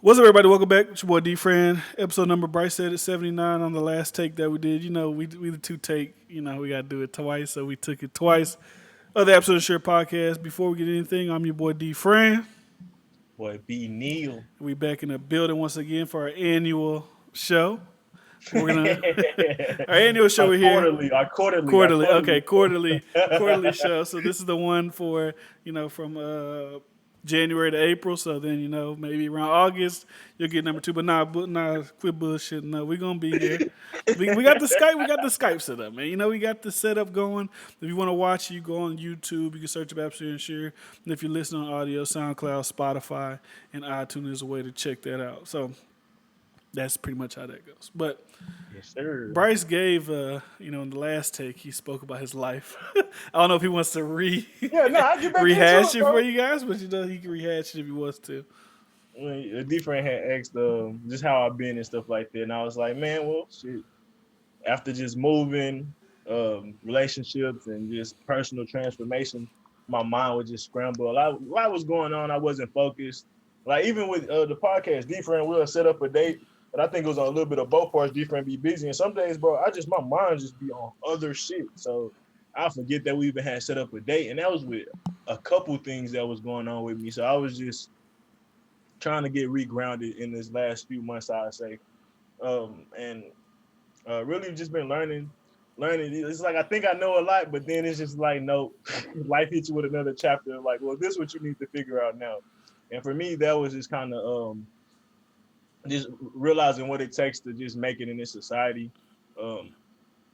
What's up, everybody? Welcome back. It's your boy D Fran. Episode number Bryce said it's 79 on the last take that we did. You know, we the two take. You know, we got to do it twice, so we took it twice. Other episode of Share Podcast. Before we get anything, I'm your boy D Fran. Boy, B Neil. We back in the building once again for our annual show. We're gonna our annual show our we're here. quarterly, our quarterly, our Quarterly, quarterly. okay, quarterly show. So this is the one for from January to April. So then maybe around August you'll get number two. But nah, quit bullshit. No, we're gonna be here. We got the Skype. We got the Skype set up, man. We got the setup going. If you want to watch, you go on YouTube. You can search up Absolute and Share. And if you listen on audio, SoundCloud, Spotify, and iTunes is a way to check that out. So that's pretty much how that goes. But Yes, sir. Bryce gave, in the last take, he spoke about his life. I don't know if he wants to Yeah, no, I get back into rehash it, it for bro. you guys, but he can rehash it if he wants to. When different had asked just how I've been and stuff like that, and I was like, man, well, shit. After just moving, relationships and just personal transformation, my mind would just scramble. A lot was going on. I wasn't focused. Like even with the podcast, different. We'll set up a date. But I think it was on a little bit of both parts. Different be busy, and some days, bro, my mind just be on other shit. So I forget that we even had set up a date, and that was with a couple things that was going on with me. So I was just trying to get regrounded in this last few months, I'd say, and really just been learning. It's like I think I know a lot, but then it's just like no, life hits you with another chapter. Like, well, this is what you need to figure out now. And for me, that was just kind of just realizing what it takes to just make it in this society. Um,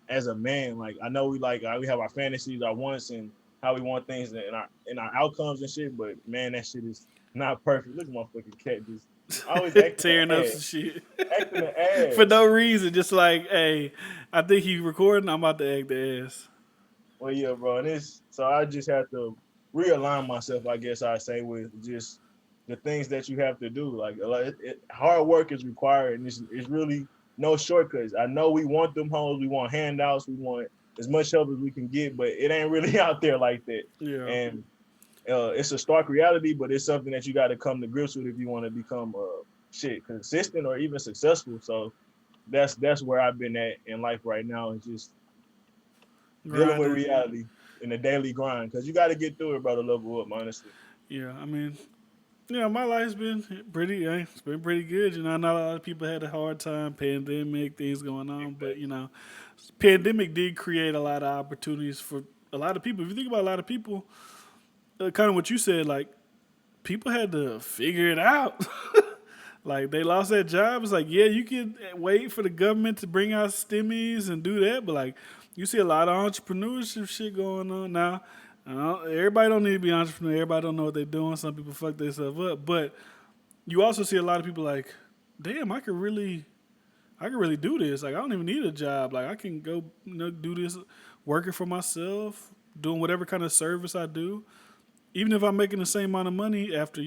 as a man, like I know we have our fantasies, our wants, and how we want things and our outcomes and shit. But man, that shit is not perfect. Look at my fucking cat just always acting Tearing an up some ass, shit acting an for no ass. reason. Just like, hey, I think he recording. I'm about to act the ass. Well, yeah, bro. And this, so I just have to realign myself. I guess I say with just the things that you have to do. Like hard work is required, and it's really no shortcuts. I know we want them homes, we want handouts, we want as much help as we can get, but it ain't really out there like that. Yeah, And it's a stark reality, but it's something that you got to come to grips with if you want to become consistent or even successful. So that's where I've been at in life right now, is just dealing with grinding. reality in the daily grind, because you got to get through it, brother. Level up, honestly. Yeah, I mean, my life's been pretty. It's been pretty good. I know a lot of people had a hard time, pandemic, things going on, but pandemic did create a lot of opportunities for a lot of people. If you think about a lot of people, kind of what you said, like people had to figure it out. Like they lost their job. It's like, yeah, you can wait for the government to bring out stimmies and do that, but like you see a lot of entrepreneurship shit going on now. Everybody don't need to be an entrepreneur. Everybody don't know what they're doing. Some people fuck themselves up, but you also see a lot of people like, damn, I could really do this. Like I don't even need a job. Like I can go do this working for myself, doing whatever kind of service I do. Even if I'm making the same amount of money after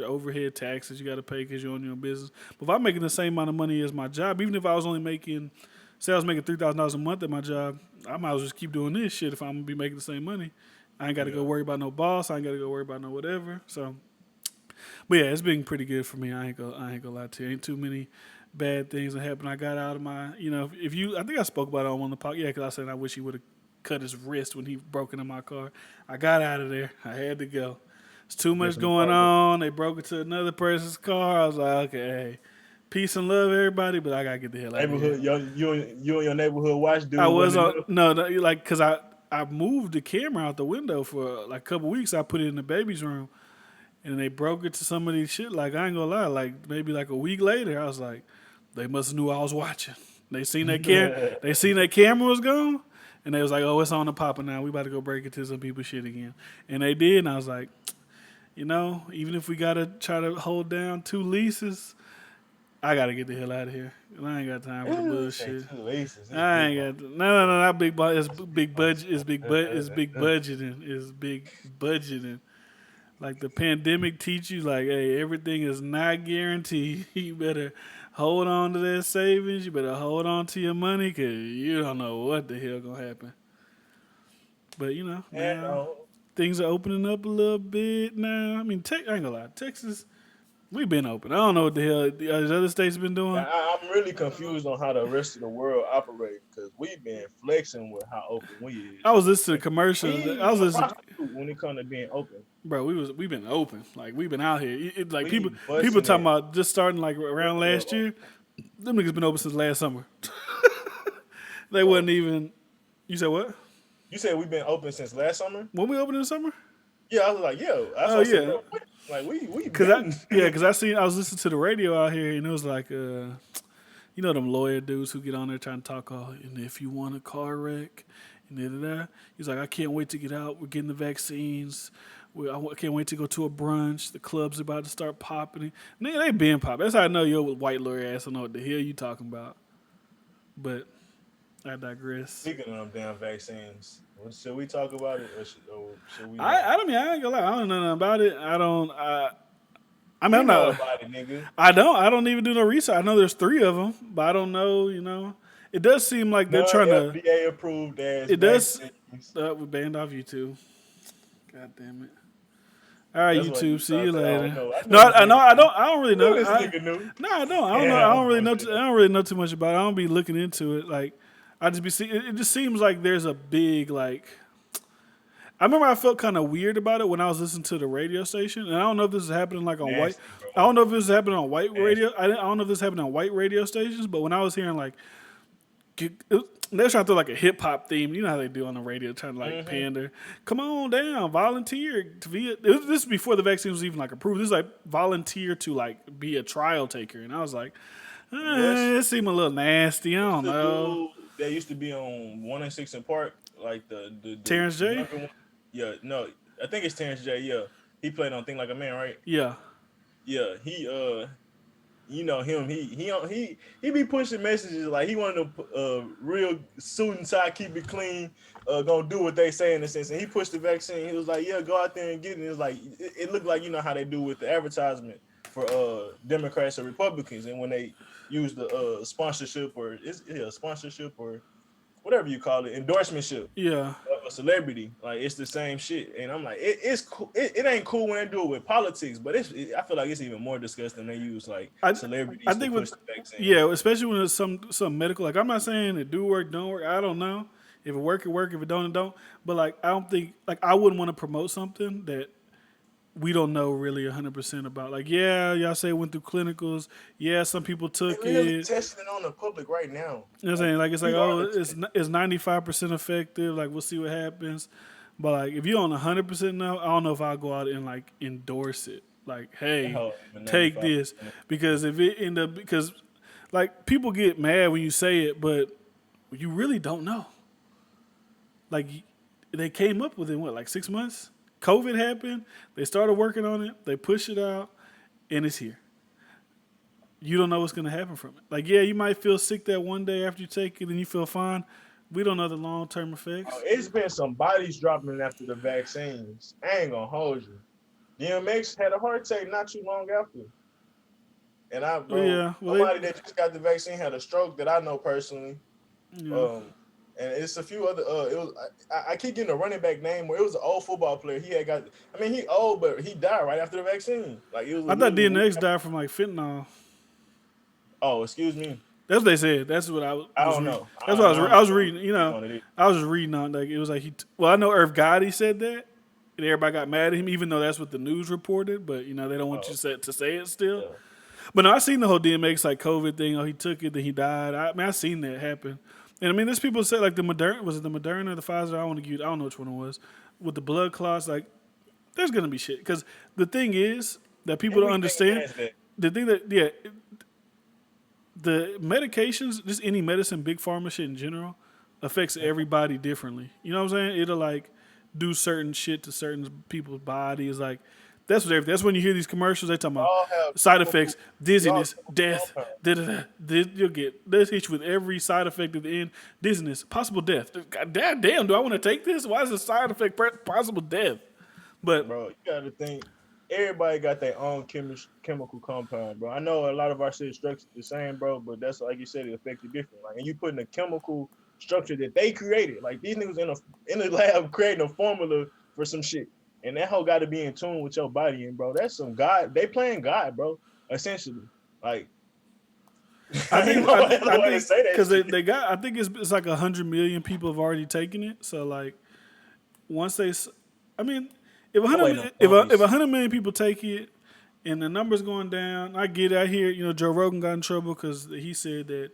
overhead taxes you got to pay because you own your own business. But if I'm making the same amount of money as my job, even if I was only making, say I was making $3,000 a month at my job, I might as well just keep doing this shit if I'm gonna be making the same money. I ain't got to go Yeah. worry about no boss. I ain't got to go worry about no whatever. So, but yeah, it's been pretty good for me. I ain't gonna lie to you. Ain't too many bad things that happened. I got out of my, if you, I think I spoke about it on one of the podcast. Yeah, because I said I wish he would have cut his wrist when he broke into my car. I got out of there. I had to go. It's too much Listen going apart, on. They broke into another person's car. I was like, okay, hey, peace and love, everybody, but I gotta get the hell out of here. neighborhood, you and your neighborhood watch I dude was wasn't on enough. no, like because I moved the camera out the window for like a couple weeks. I put it in the baby's room, and they broke it to somebody's shit. Like I ain't gonna lie, like maybe like a week later, I was like, they must have knew I was watching. They seen that camera was gone, and they was like, oh, it's on the popper now. We about to go break into some people's shit again, and they did. And I was like, even if we gotta try to hold down two leases, I gotta get the hell out of here. I ain't got time for the Say bullshit. two laces. It's I big ain't ball. got no, not big. It's big budget. It's big budgeting. It's big budgeting. Like the pandemic teach you, like, hey, everything is not guaranteed. You better hold on to that savings. You better hold on to your money because you don't know what the hell gonna happen. But And now things are opening up a little bit now. I mean, I ain't gonna lie, Texas. We've been open. I don't know what the hell the other states been doing. I'm really confused on how the rest of the world operate because we've been flexing with how open we I is. was listening to We commercials. ain't I was even listening, prostitute when it comes to being open. bro. We've been open. Like we've been out here. Like We people busting talking that about just starting like strip around club last open, year. Them niggas been open since last summer. They bro. wasn't even. You said what? You said we've been open since last summer? When we opened in the summer? Yeah, I was like, yo, that's Oh why I said, yeah. bro, what? Like we Cause I been. yeah, cause I was listening to the radio out here and it was like you know them lawyer dudes who get on there trying to talk all and if you want a car wreck and da. He's like, I can't wait to get out. We're getting the vaccines. I can't wait to go to a brunch. The club's about to start popping. Nigga, they been popping. That's how I know your white lawyer ass don't know what the hell you talking about. But I digress. Speaking of them damn vaccines, should we talk about it or should we not? I don't mean I ain't gonna lie. I don't know nothing about it. I mean You I'm know not. about it, nigga. I don't even do no research. I know there's three of them, but I don't know. You know, it does seem like they're trying to. Non-FDA approved as It does. vaccines. We banned off YouTube. God damn it. All right, That's what you YouTube. See you started. I don't later. know. No, I know. I don't really I knew know. this nigga knew. No, I don't. I don't know. Yeah, I I'm don't really know. bullshitting. I don't really know too much about it. I don't be looking into it. Like, I just be see. It just seems like there's a big like. I remember I felt kind of weird about it when I was listening to the radio station, and I don't know if this is happening like on white. Nasty, I bro. don't know if this is happening on white Nasty. radio. I don't know if this is happening on white radio stations, but when I was hearing like, they're trying to throw like a hip hop theme. You know how they do on the radio, trying to like pander. Come on down, volunteer to be. This is before the vaccine was even like approved. This is like volunteer to like be a trial taker, and I was like, Yes. it seemed a little nasty. I don't The know. dude that used to be on 1 and 6 in Park, like the Terrence J. younger one. Yeah, no, I think it's Terrence J. Yeah, he played on Think Like a Man, right? Yeah, Yeah, you know him. He be pushing messages like he wanted to real suit and tie, keep it clean, gonna do what they say in a sense. And he pushed the vaccine. He was like, yeah, go out there and get it. It's like it looked like you know how they do with the advertisement for Democrats or Republicans, and when they use the sponsorship or sponsorship or whatever you call it, endorsementship yeah. of a celebrity. Like it's the same shit, and I'm like, it's cool. It ain't cool when they do it with politics, but I feel like it's even more disgusting when they use like I celebrities I to think push with the vaccine. yeah, especially when it's some medical. Like I'm not saying it do work, don't work. I don't know if it work, it work. If it don't, it don't. But like I don't think like I wouldn't want to promote something that we don't know really 100% about. Like yeah, y'all say it went through clinicals. Yeah, some people took They really it. testing it on the public right now. You know what I'm Like saying? Like it's like we are oh, the it's 95% effective. Like we'll see what happens. But like if you don't 100% know, I don't know if I'll go out and like endorse it. Like hey, hell, even take 95%. this because if it end up because like people get mad when you say it, but you really don't know. Like they came up with it in what like 6 months. COVID happened. They started working on it. They pushed it out, and it's here. You don't know what's gonna happen from it. Like yeah, you might feel sick that one day after you take it, and you feel fine. We don't know the long term effects. It's been some bodies dropping after the vaccines. I ain't gonna hold you. DMX had a heart attack not too long after. And Yeah, well, somebody that just got the vaccine had a stroke that I know personally. yeah. And it's a few other. It was I keep getting a running back name where it was an old football player. He had got. I mean, he old, but he died right after the vaccine. Like it was. I thought DNX died from like fentanyl. Oh, excuse me. That's what they said. That's what I was. I don't reading. know. That's what I was don't reading. You know, know what it is. I was just reading on like it was like well, I know Irv Gotti said that, and everybody got mad at him, even though that's what the news reported. But you know they don't want you to say it still. Yeah. But no, I seen the whole DMX like COVID thing. Oh, he took it, then he died. I seen that happen. And I mean, there's people say like the Moderna was it the Moderna or the Pfizer? I don't know which one it was. With the blood clots, like there's gonna be shit. Because the thing is that people don't Everything understand. has that. The thing that the medications, just any medicine, big pharma shit in general, affects everybody differently. You know what I'm saying? It'll like do certain shit to certain people's bodies. Like that's when you hear these commercials. They talking about All have side chemical- effects, dizziness, all death. compounds. You'll get this hit you with every side effect at the end. Dizziness, possible death. God damn, do I want to take this? Why is the side effect possible death? But Bro, you gotta think. Everybody got their own chemical compound, bro. I know a lot of our shit structured the same, bro, but that's like you said, it affected different. Like, and you putting a chemical structure that they created. Like these niggas in the lab creating a formula for some shit, and that hoe got to be in tune with your body, and bro, that's some God. They playing God, bro. Essentially, like I I ain't think no I other think I way to think say that because shit. they got I think it's like 100 million people have already taken it. So like once I mean, if I'm waiting on if zombies. 100 million people take it and the numbers going down, I get it. I hear Joe Rogan got in trouble because he said that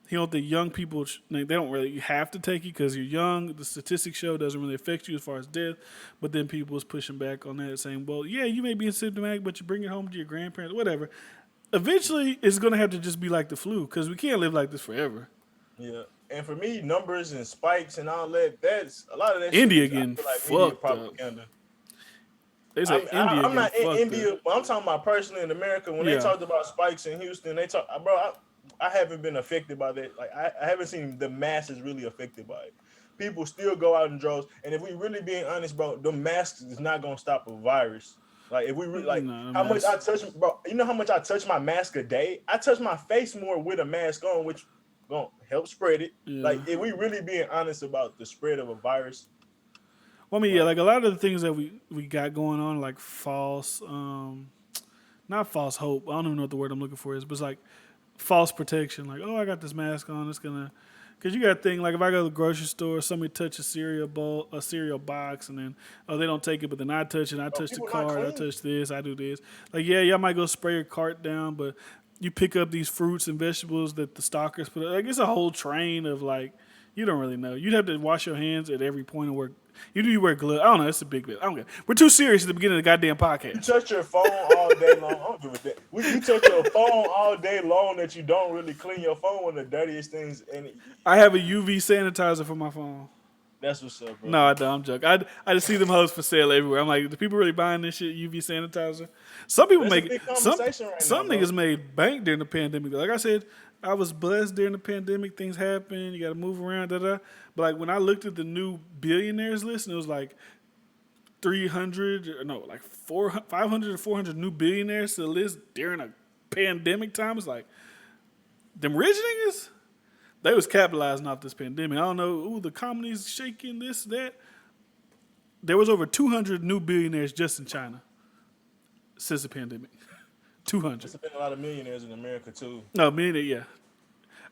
he don't think young people they don't really have to take it because you're young. The statistics show it doesn't really affect you as far as death. But then people was pushing back on that, saying, "Well, yeah, you may be asymptomatic, but you bring it home to your grandparents, whatever." Eventually, it's gonna have to just be like the flu because we can't live like this forever. Yeah. And for me, numbers and spikes and all that, that's a lot of that shit India is, I getting feel like, media fucked up. propaganda. They say India I'm getting not in fucked up. India, but I'm talking about personally in America. When they Yeah. talked about spikes in Houston, they talk, bro, I haven't been affected by that. Like, I haven't seen the masses really affected by it. People still go out in droves. And if we really being honest, bro, the masks is not going to stop a virus. Like, if we like No, how much man. I touch, bro, you know how much I touch my mask a day? I touch my face more with a mask on, which going to help spread it. Yeah. Like, if we really being honest about the spread of a virus, Well, I mean, yeah, like, like a lot of the things that we got going on, like false, not false hope. I don't even know what the word I'm looking for is, but it's like false protection. Like, oh, I got this mask on. It's gonna, because you got to think like if I go to the grocery store, somebody touch a cereal bowl, a cereal box, and then they don't take it, but then I touch it. I touch the people not cart. I clean. touch this. I do this. Like, yeah, y'all might go spray your cart down, but you pick up these fruits and vegetables that the stockers put. Like, it's a whole train of like. You don't really know. You'd have to wash your hands at every point of work. You do you wear gloves? I don't know. It's a big bit. I don't care. We're too serious at the beginning of the goddamn You podcast. touch your phone all day long. I don't give a damn. You touch your phone all day long that you don't really clean your phone, one of the dirtiest things. And I have a UV sanitizer for my phone. that's what's up, bro. No, I don't. I'm joking. I just see them hoes for sale everywhere. I'm like, do people really buying this shit? UV sanitizer. Some people That's a make big some. conversation right now, Some bro. niggas made bank during the pandemic. Like I said, I was blessed during the pandemic. Things happen. You got to move around. Da da. But like when I looked at the new billionaires list, and it was like 300, no, like 500 or 400 new billionaires to the list during a pandemic time. It's like them rich niggas. They was capitalizing off this pandemic. I don't know. Ooh, the economy's shaking. This that. There was over 200 new billionaires just in China since the pandemic. 200. There's been a lot of millionaires in America too. No, million, yeah.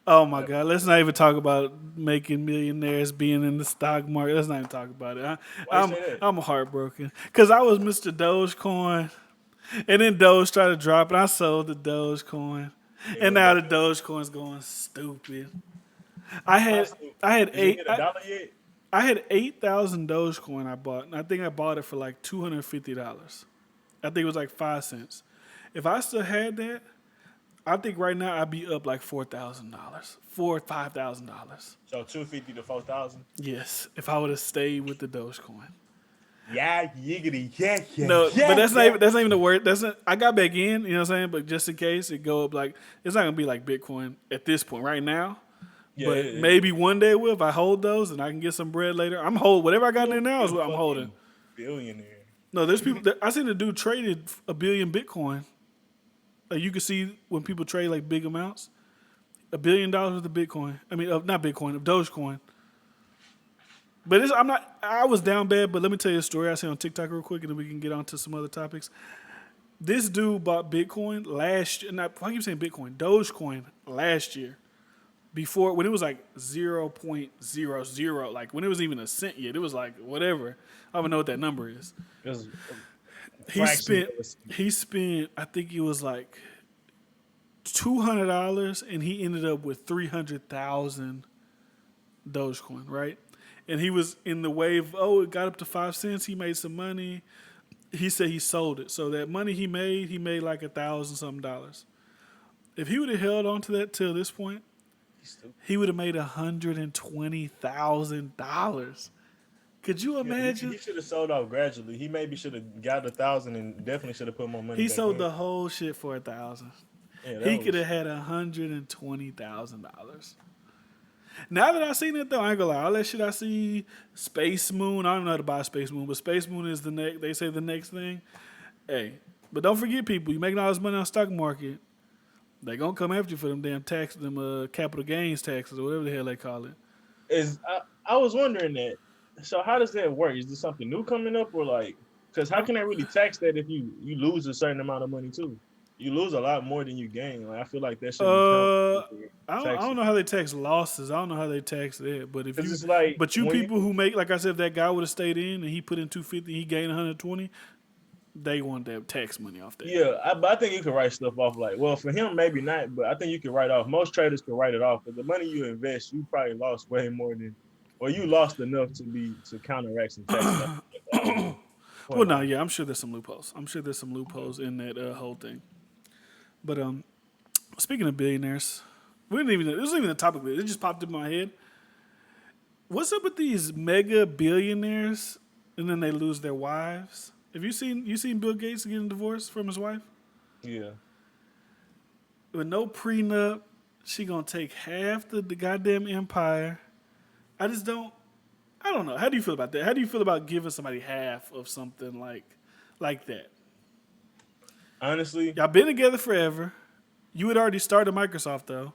Oh my God, let's not even talk about making millionaires being in the stock market. Let's not even talk about it. Why you say that? I'm heartbroken because I was Mr. Dogecoin, and then Doge started dropping. I sold the Dogecoin, It and went now back the up. Dogecoin's going stupid. I had Honestly, I had did you hit eight. a dollar yet? I had 8,000 Dogecoin I bought, and I think I bought it for like $250. I think it was like 5 cents. If I still had that, I think right now I'd be up like $4,000, $5,000. So 250 to 4,000. Yes, if I would have stayed with the Dogecoin. Yeah, yiggity, yeah, yeah, No, yeah, but that's not yeah. even the word. That's not. I got back in. You know what I'm saying? But just in case it go up, like it's not gonna be like Bitcoin at this point right now. Yeah, But maybe one day it will if I hold those and I can get some bread later. I'm hold whatever I got in there now is You're a what I'm holding. fucking billionaire. No, there's people. That, I seen the dude traded a billion Bitcoin. Like you can see when people trade like big amounts, $1 billion worth of Bitcoin. I mean, not Bitcoin, of Dogecoin. But I'm not. I was down bad. But let me tell you a story I see on TikTok real quick, and then we can get on to some other topics. This dude bought Bitcoin last year. Not I keep saying Bitcoin, Dogecoin last year. Before when it was like 0.00, like when it was even a cent yet, it was like whatever. I don't even know what that number is. Because He spent I think it was like $200 and he ended up with 300,000 Dogecoin, right? And he was in the wave, oh, it got up to 5 cents, he made some money. He said he sold it. So that money he made like $1,000 something. If he would have held on to that till this point, he would have made $120,000. Could you imagine? He should have sold off gradually. He maybe should have got 1,000 and definitely should have put more money. He back sold in. the whole shit for 1,000. Yeah, He could have had $120,000. Now that I seen it though, I ain't gonna lie. All that shit I see, Space Moon. I don't know how to buy Space Moon, but Space Moon is the next. They say the next thing. Hey, but don't forget, people. You making all this money on the stock market, they gonna come after you for them damn capital gains taxes or whatever the hell they call it. I was wondering that. So how does that work? Is this something new coming up or like? Because how can they really tax that if you lose a certain amount of money too? You lose a lot more than you gain. Like I feel like that shouldn't count Uh, for I don't taxes. know how they tax losses. I don't know how they tax that. But if Because you, it's like but you when people you, who make, like I said, if that guy would have stayed in and he put in 250, he gained 120. They want that tax money off that. yeah, but I think you can write stuff off. Like, well, for him maybe not, but I think you can write off. Most traders can write it off because the money you invest, you probably lost way more than, or you lost enough to counteract some taxes. I think that's all it is. Well, Point no, on. yeah, I'm sure there's some loopholes. I'm sure there's some loopholes in that whole thing. But speaking of billionaires, we didn't even. It wasn't even the topic. It just popped in my head. What's up with these mega billionaires and then they lose their wives? Have you seen Bill Gates getting divorced from his wife? Yeah. With no prenup, she gonna take half the goddamn empire. I just don't. I don't know. How do you feel about that? How do you feel about giving somebody half of something like that? Honestly, Y'all been together forever. You had already started Microsoft though.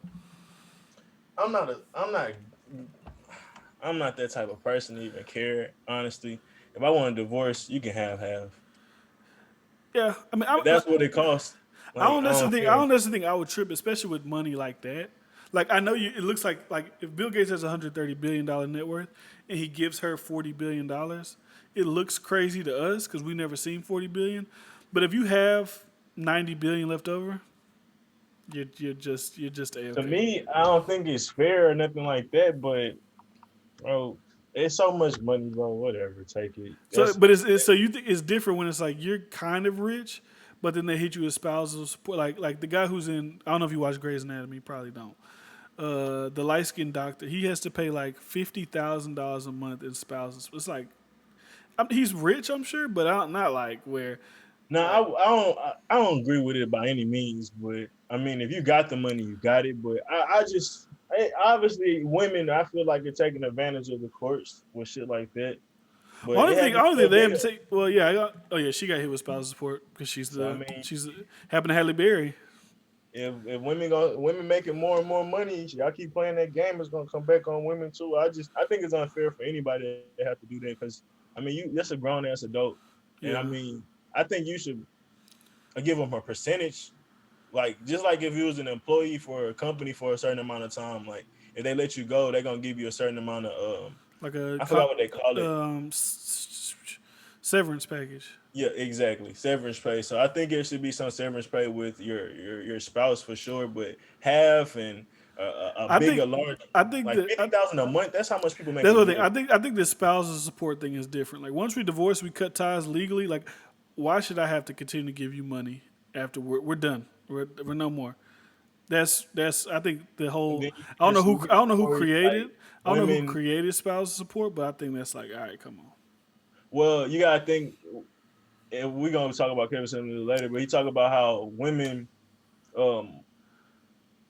I'm not that type of person to even care. Honestly, if I want a divorce, you can have half. Yeah, I mean, If that's what it costs. I Like don't I don't necessarily think I care. don't necessarily think I would trip, especially with money like that. Like I know you, it looks like if Bill Gates has $130 billion net worth and he gives her $40 billion, it looks crazy to us because we never seen 40 billion. But if you have 90 billion left over, you're just a To okay. me, I don't think it's fair or nothing like that. But bro, it's so much money, bro. Whatever, take it. So, That's but it's so you think it's different when it's like you're kind of rich, but then they hit you with spousal support. Like the guy who's in, I don't know if you watch Grey's Anatomy, you probably don't. The light skinned doctor, he has to pay like $50,000 a month in spouses. It's like he's rich, I'm sure, but not like where no, like I don't agree with it by any means. But I mean, if you got the money, you got it. But obviously women, I feel like they're taking advantage of the courts with shit like that. But it happens only thing so they have big. to say. Well, yeah, oh yeah, she got hit with spousal support because So I mean, she's happened to Halle Berry. if women making more and more money, y'all keep playing that game, it's gonna come back on women too. I think it's unfair for anybody to have to do that because I mean you that's a grown ass adult, and I Yeah, mean I think you should give them a percentage, like just like if you was an employee for a company for a certain amount of time, like if they let you go, they're gonna give you a certain amount of like a I forgot what they call it. severance package. Yeah, exactly. Severance pay. So I think there should be some severance pay with your spouse for sure, but half and a I think large, I think like that 50,000 a month. That's how much people make that's a what I think. year. I think the spousal support thing is different. Like once we divorce, we cut ties legally. Like why should I have to continue to give you money after we're done? We're no more. That's I think the And whole then you pursue I don't know who stories like created women. spousal support, but I think that's like all right, come on. Well, you gotta think, and we're gonna talk about Kevin Samuels later, but he talked about how women um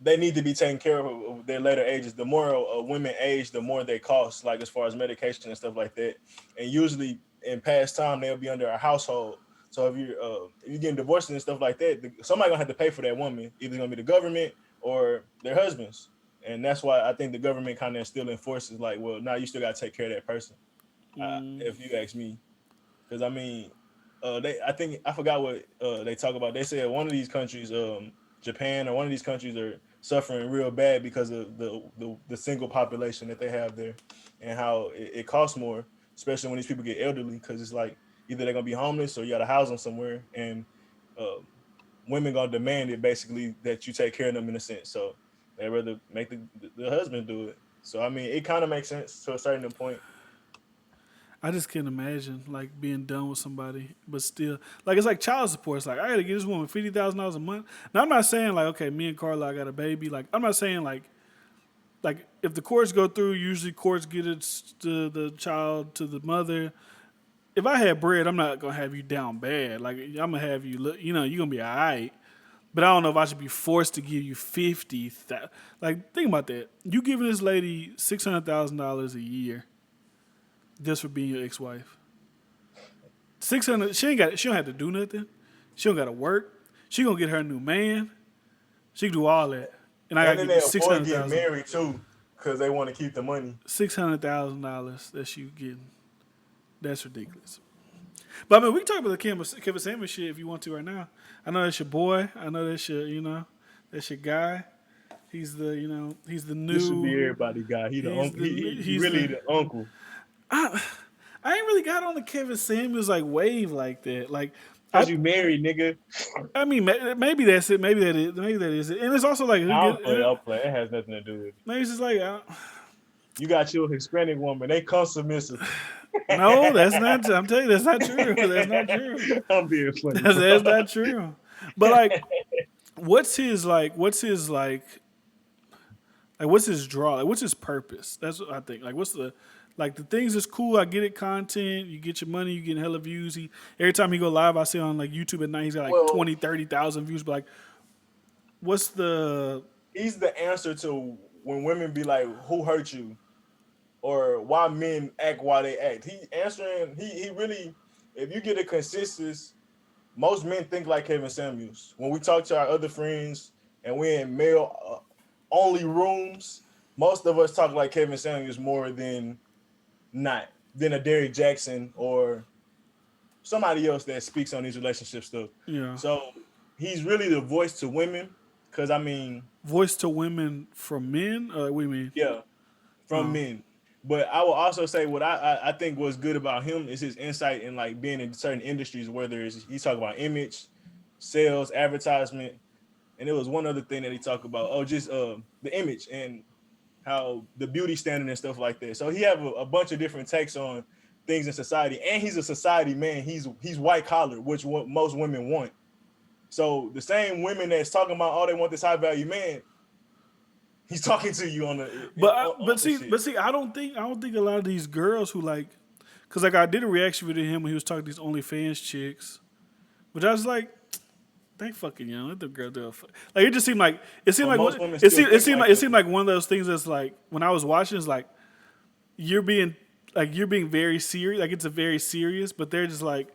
they need to be taken care of their later ages. The more women age, the more they cost, like as far as medication and stuff like that. And usually in past time, they'll be under a household. So if you're getting divorced and stuff like that, somebody gonna have to pay for that woman. Either gonna be the government or their husbands. And that's why I think the government kind of still enforces like, well, now you still gotta take care of that person. If you ask me, because I mean, they I think I forgot what they talk about. They said one of these countries, Japan or one of these countries, are suffering real bad because of the single population that they have there, and how it costs more, especially when these people get elderly, because it's like either they're gonna be homeless or you gotta house them somewhere, and uh, women gonna demand it basically that you take care of them in a sense. So they rather make the husband do it. So I mean, it kind of makes sense to a certain point. I just can't imagine like being done with somebody, but still like it's like child support. It's like I gotta give this woman $50,000 a month. Now I'm not saying like okay, me and Carla I got a baby. Like I'm not saying like if the courts go through, usually courts get it to the child to the mother. If I had bread, I'm not gonna have you down bad. Like I'm gonna have you look, you're gonna be all right. But I don't know if I should be forced to give you 50. Like think about that. You giving this lady $600,000 a year just for being your ex-wife. 600. She ain't got. She don't have to do nothing. She don't got to work. She gonna get her a new man. She can do all that, and I And gotta then give you they six avoid hundred getting thousand. married too, because they want to keep the money. $600,000 that she getting. That's ridiculous. But I mean, we can talk about the Kevin Samuels shit if you want to right now. I know that's your boy. I know that's your, that's your guy. He's the, he's the This should be new. everybody guy. He the He's uncle. the. He He's really the. the uncle. I ain't really got on the Kevin Samuels like wave like that. Like, Cause you married, nigga. I mean, maybe that's it. Maybe that is. Maybe that is it. And it's also like, I'll play. It has nothing to do with it. maybe it's just like, You got your Hispanic woman. They come submissive. no, that's not. I'm telling you, that's not true. That's not true. I'm being funny. That's not true. But like, what's his like? What's his like? Like, what's his draw? Like, what's his purpose? That's what I think. Like, what's the like the things is cool. I get it, content. You get your money. You get hella views. Every time he go live, I see on like YouTube at night, he's got like 20, 30,000 views. But like, what's the? He's the answer to when women be like, "Who hurt you?" or why men act why they act. He answering. He really. If you get a consensus, most men think like Kevin Samuels. When we talk to our other friends and we're in male only rooms, most of us talk like Kevin Samuels more than not than a Derrick Jackson or somebody else that speaks on these relationship stuff. Yeah. So he's really the voice to women. Cause I mean, voice to women from men. What do you mean? Yeah, from men. But I will also say what I think was good about him is his insight in like being in certain industries, whether it's he's talking about image, sales, advertisement, and there was one other thing that he talked about. Just the image and how the beauty standard and stuff like that. So he have a bunch of different takes on things in society, and he's a society man. He's white collar, which most women want. So the same women that's talking about they want this high value man, he's talking to you on the. But see, I don't think a lot of these girls who like, cause like I did a reaction video to him when he was talking to these OnlyFans chicks, but I was like, they fucking young. Let the girl do it. Like it just seemed like it seemed like one of those things that's like when I was watching, it's like you're being very serious. Like it's a very serious, but they're just like,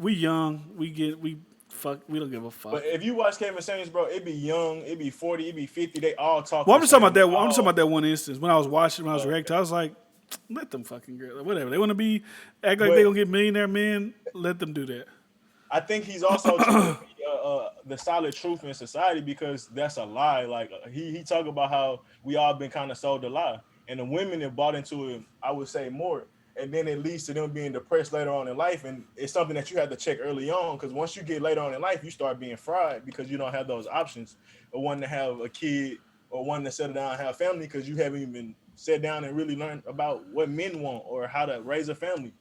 we young, we don't give a fuck. But if you watch Kevin Samuels, bro, it be young, it be 40, it be 50. They all talk. Well, I'm just talking about that. I'm just talking about that one instance when I was watching, when I was reacting. I was like, let them fucking girls, whatever they want to act like they gonna get millionaire men. Let them do that. I think he's also the solid truth in society because that's a lie. Like he talk about how we all been kind of sold a lie, and the women have bought into it. I would say more. And then it leads to them being depressed later on in life. And it's something that you have to check early on because once you get later on in life, you start being fried because you don't have those options or one to have a kid or one to settle down and have a family because you haven't even sat down and really learned about what men want or how to raise a family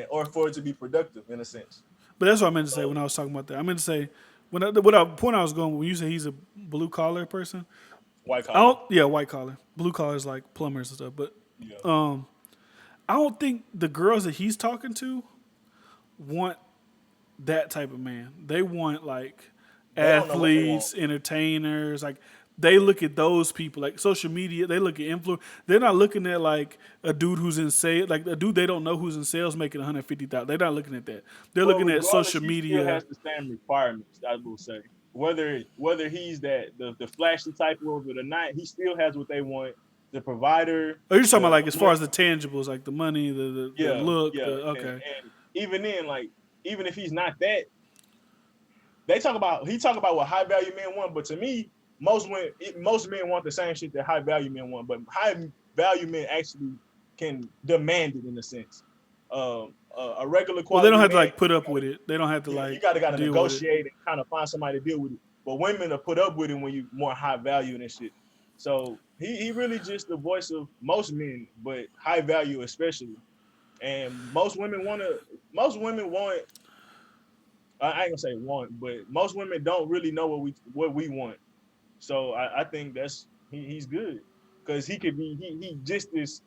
or for it to be productive in a sense. But that's what I meant to say when I was talking about that. I meant to say, point I was going, when you say he's a blue collar person. White collar. White collar. Blue collar is like plumbers and stuff. But yeah. I don't think the girls that he's talking to want that type of man. They want like athletes, entertainers. Like they look at those people, like social media. They look at influence. They're not looking at like a dude who's in sales, like a dude they don't know who's in sales making $150,000. They're not looking at that. They're looking at social media. He still has the same requirements, I will say. Whether he's the flashy type of it or not, he still has what they want. The provider. Oh, you're talking about like as far as the tangibles, like the money, the look. Okay. And even then, like even if he's not that, he talk about what high value men want. But to me, most men want the same shit that high value men want. But high value men actually can demand it in a sense. A regular quality. Well, they don't have to like put up with it. They don't have to like. You gotta negotiate and kind of find somebody to deal with it. But women will put up with it when you more high value and shit. So he really just the voice of most men, but high value especially. And most women want. I ain't gonna say want, but most women don't really know what we want. So I think that's he's good because he could be he just as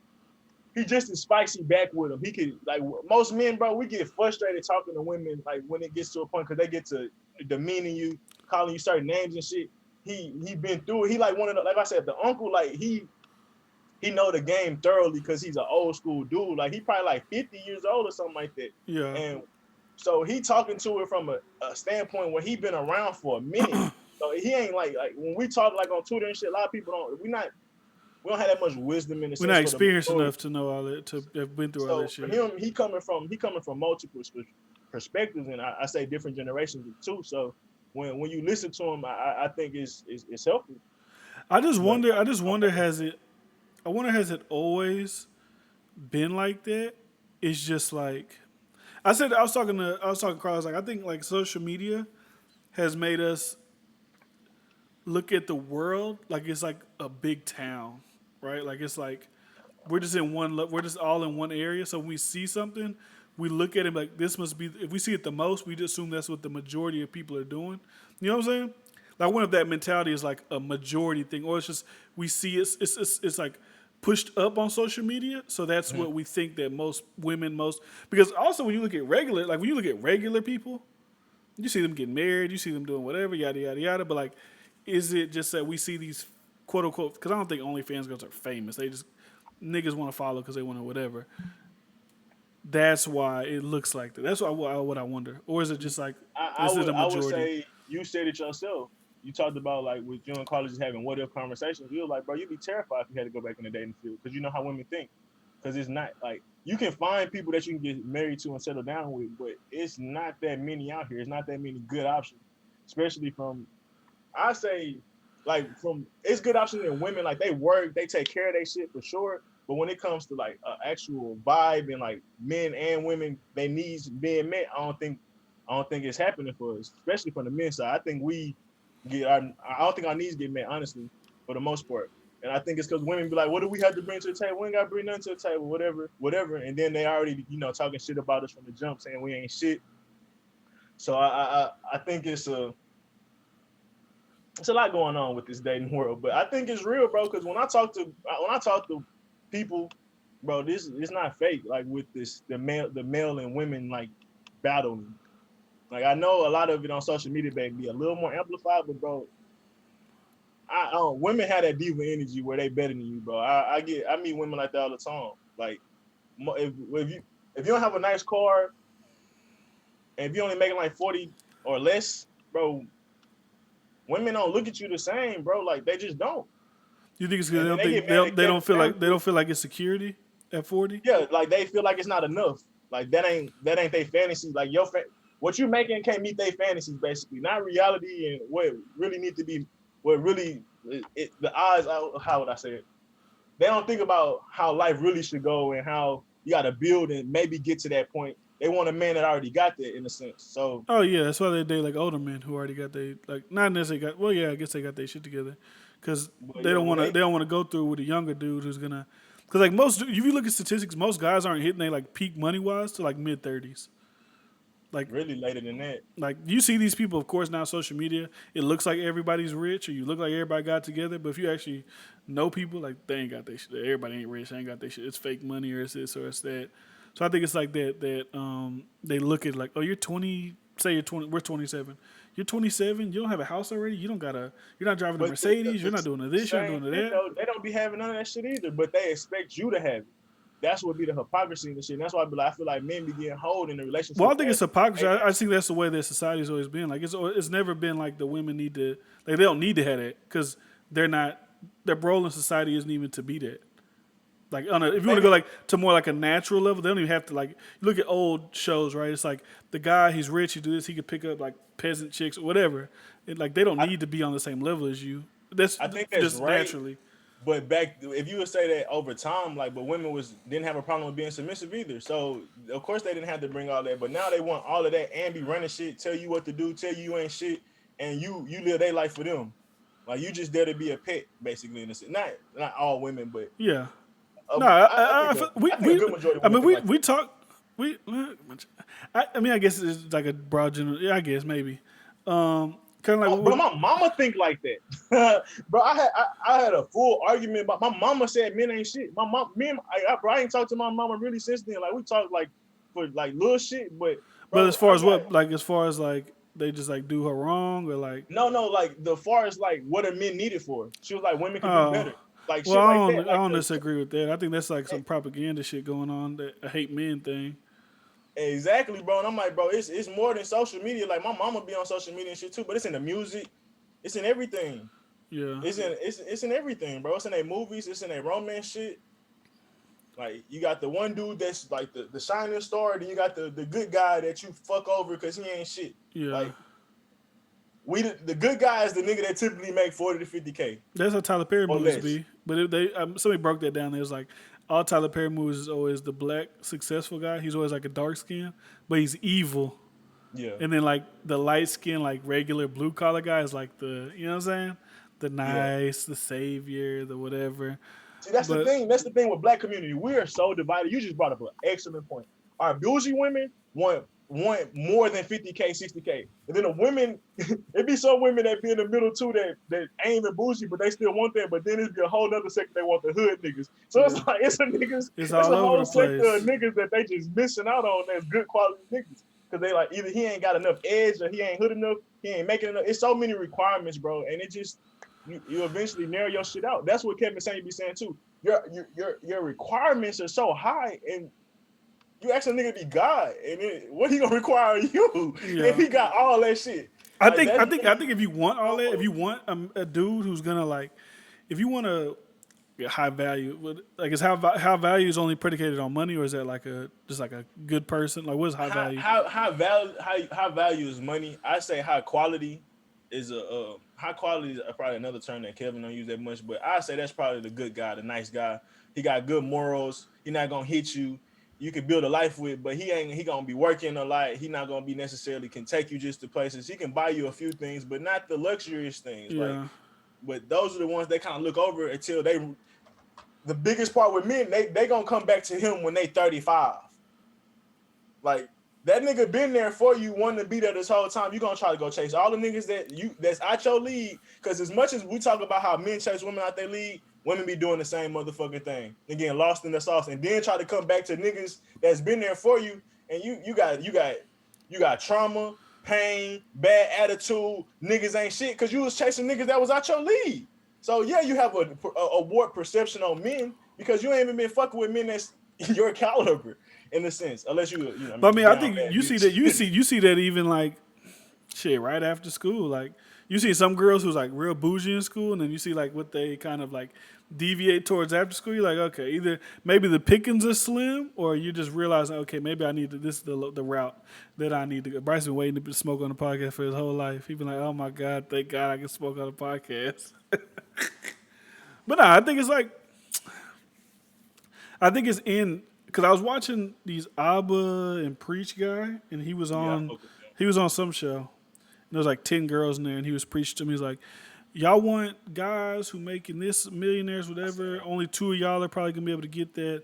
spicy back with him. He could like most men, bro. We get frustrated talking to women like when it gets to a point because they get to demeaning you, calling you certain names and shit. He been through it. He like one of the, like I said, the uncle, like he know the game thoroughly because he's an old school dude. Like he probably like 50 years old or something like that. Yeah. And so he talking to it from a standpoint where he been around for a minute. So he ain't like when we talk like on Twitter and shit, a lot of people we don't have that much wisdom in the sense. We're not experienced enough to know all that, to have been through all that shit. For him, he coming from multiple perspectives, and I say different generations too. So when you listen to them, I think it's helpful. I just But wonder. I just wonder. Has it? I wonder. Has it always been like that? It's just like I said. I was talking to Carlos. Like I think like social media has made us look at the world like it's like a big town, right? Like it's like we're just in one. We're just all in one area. So when we see something, we look at it like this must be. If we see it the most, we just assume that's what the majority of people are doing. You know what I'm saying? Like, I wonder if that mentality is like a majority thing, or it's just we see it's like pushed up on social media, so that's Mhm. what we think that most women most because also when you look at regular people, you see them getting married, you see them doing whatever, yada yada yada. But like, is it just that we see these quote unquote? Because I don't think OnlyFans girls are famous. They just niggas want to follow because they want to whatever. That's why it looks like that. That's what I wonder. Or is it just like I is it would a I would majority? say you said it yourself. You talked about like with you and colleges having what if conversations. You were like, bro, you'd be terrified if you had to go back in the dating field because you know how women think. Because it's not like you can find people that you can get married to and settle down with, but it's not that many out here. It's not that many good options, especially from I say like from it's good options in women like they work, they take care of their shit for sure. But when it comes to like actual vibe and like men and women, their needs being met, I don't think it's happening for us, especially from the men's side. I think we get our I don't think our needs get met honestly for the most part. And I think it's because women be like, "What do we have to bring to the table? We ain't got to bring nothing to the table, whatever, whatever." And then they already, talking shit about us from the jump, saying we ain't shit. So I think it's a lot going on with this dating world, but I think it's real, bro. Because when I talk to people, bro, this it's not fake. Like with this, the male and women like battling. Like I know a lot of it on social media, baby, be a little more amplified, but bro, I don't. Women have that diva energy where they better than you, bro. I meet women like that all the time. Like if you don't have a nice car and if you only making like 40 or less, bro, women don't look at you the same, bro. Like they just don't. You think it's because And then they get mad at they Kevin don't feel like Samuels. it's security at 40? Yeah, like they feel like it's not enough. Like that ain't their fantasy. Like what you making can't meet their fantasies, basically, not reality and what really need to be. What really the odds? How would I say it? They don't think about how life really should go and how you got to build and maybe get to that point. They want a man that already got there in a sense. So, Oh yeah, that's why they date like older men who already got they like not necessarily got. Well, yeah, I guess they got their shit together because but yeah, when they they don't want to go through with a younger dude who's gonna. Because like most, if you look at statistics, most guys aren't hitting they like peak money wise to like mid 30s. Like really later than that, you see these people, of course, now social media. It looks like everybody's rich, or you look like everybody got together. But if you actually know people, like they ain't got their shit. Everybody ain't rich. They ain't got their shit. It's fake money, or it's this, or it's that. So I think it's like that. They look at like, oh, you're 20. Say you're 20. We're 27. You're 27. You don't have a house already. You don't got a. You're not driving a but Mercedes. You're not doing the this. You're not same doing shit that. though, they don't be having none of that shit either. But they expect you to have it. That's what be the hypocrisy and the shit. And that's why I feel like men be getting hold in the Well, I relationship think it's as hypocrisy. they I think that's the way that society's always been. Like it's never been like the women need to like they don't need to have that because they're not their role in society isn't even to be that. Like if you want to go maybe like to more like a natural level, they don't even have to like you look at old shows, right? It's like the guy he's rich, he do this, he could pick up like peasant chicks or whatever. Like they don't I, need to be on the same level as you. That's I think that's just right. naturally. But back if you would say that over time, like but women didn't have a problem with being submissive either. So of course they didn't have to bring all that. But now they want all of that and be running shit, tell you what to do, tell you ain't shit, and you live their life for them. Like you just there to be a pet, basically. In a sense. Not all women, but Yeah. No, I feel- I think a good majority of I women mean, think like we talk, we, I mean, I guess it's like a broad general. Yeah, I guess maybe, kind of like oh, bro, my mama think like that. Bro, I had a full argument about my mama said men ain't shit. My mom, me and bro, I ain't talked to my mama really since then. Like we talked like for like little shit, but but bro, as far I as got what, like, as far as like they just like do her wrong or like, no, like the far as like what are men needed for? She was like women could do oh, better, like well, shit like that. I Like don't the necessarily agree with that. I think that's like some propaganda shit going on, that a hate men thing. exactly, bro. And I'm like, bro, it's more than social media. Like my mama be on social media and shit too, but it's in the music, it's in everything. Yeah, It's in everything, bro. It's in their movies, it's in their romance shit. Like you got the one dude that's like the shining star, then you got the good guy that you fuck over because he ain't shit. Yeah. Like the good guy is the nigga that typically make 40 to 50K That's how Tyler Perry or movies less. be. But if they somebody broke that down. It was like all Tyler Perry movies is always the black successful guy. He's always like a dark skin, but he's evil. Yeah, And then like the light skin, like regular blue collar guy is like the you know what I'm saying? The yeah. nice, the savior, the whatever. See, that's the But thing. That's the thing with black community. We are so divided. You just brought up an excellent point. Our bougie women want more than 50K, 60K. And then the women, it be some women that be in the middle too that ain't even bougie, but they still want that. But then it'd be a whole other sector they want the hood niggas. So it's yeah, like it's it's all a over whole the sector of place. niggas that they just missing out on that's good quality niggas. Cause they like either he ain't got enough edge or he ain't hood enough, he ain't making enough. It's so many requirements, bro. And it just you eventually narrow your shit out. That's what Kevin Saint be saying too. Your requirements are so high, and you ask a nigga to be God, and then what he gonna require of you if Yeah. he got all that shit? I Like think that's I think I think if you want all that, if you want a dude who's gonna like, if you want a high value, like is how value is only predicated on money, or is that like a just like a good person? Like what is high value? high value is money. I say high quality is high quality is probably another term that Kevin don't use that much, but I say that's probably the good guy, the nice guy. He got good morals. He not gonna hit you. You can build a life with, but he gonna be working a lot. He not gonna be necessarily can take you just to places. He can buy you a few things, but not the luxurious things. Like, Yeah, but those are the ones they kind of look over until they. The biggest part with men, they gonna come back to him when they 35. Like that nigga been there for you, wanting to be there this whole time. You gonna try to go chase all the niggas that's out your league. Cause as much as we talk about how men chase women out their league, women be doing the same motherfucking thing. And getting lost in the sauce. And then try to come back to niggas that's been there for you. And you got trauma, pain, bad attitude, niggas ain't shit, cause you was chasing niggas that was out your league. So yeah, you have a warped perception on men because you ain't even been fucking with men that's your caliber in a sense, unless I but I mean, mean, I down think bad you see that bitch. you see that even like shit right after school. Like you see some girls who's like real bougie in school, and then you see like what they kind of like deviate towards after school. You're like, okay, either maybe the pickings are slim, or you just realize, okay, maybe I need to. This is the route that I need to go. Bryce been waiting to smoke on the podcast for his whole life. He been like, oh my god, thank God I can smoke on the podcast. But nah, I think it's like I think it's in because I was watching these Abba and Preach guy, and Yeah, I fuck with them. he was on some show. And there was like 10 girls in there, and he was preaching to me. He's like, y'all want guys who making this millionaires, I seen whatever. him. Only two of y'all are probably gonna be able to get that.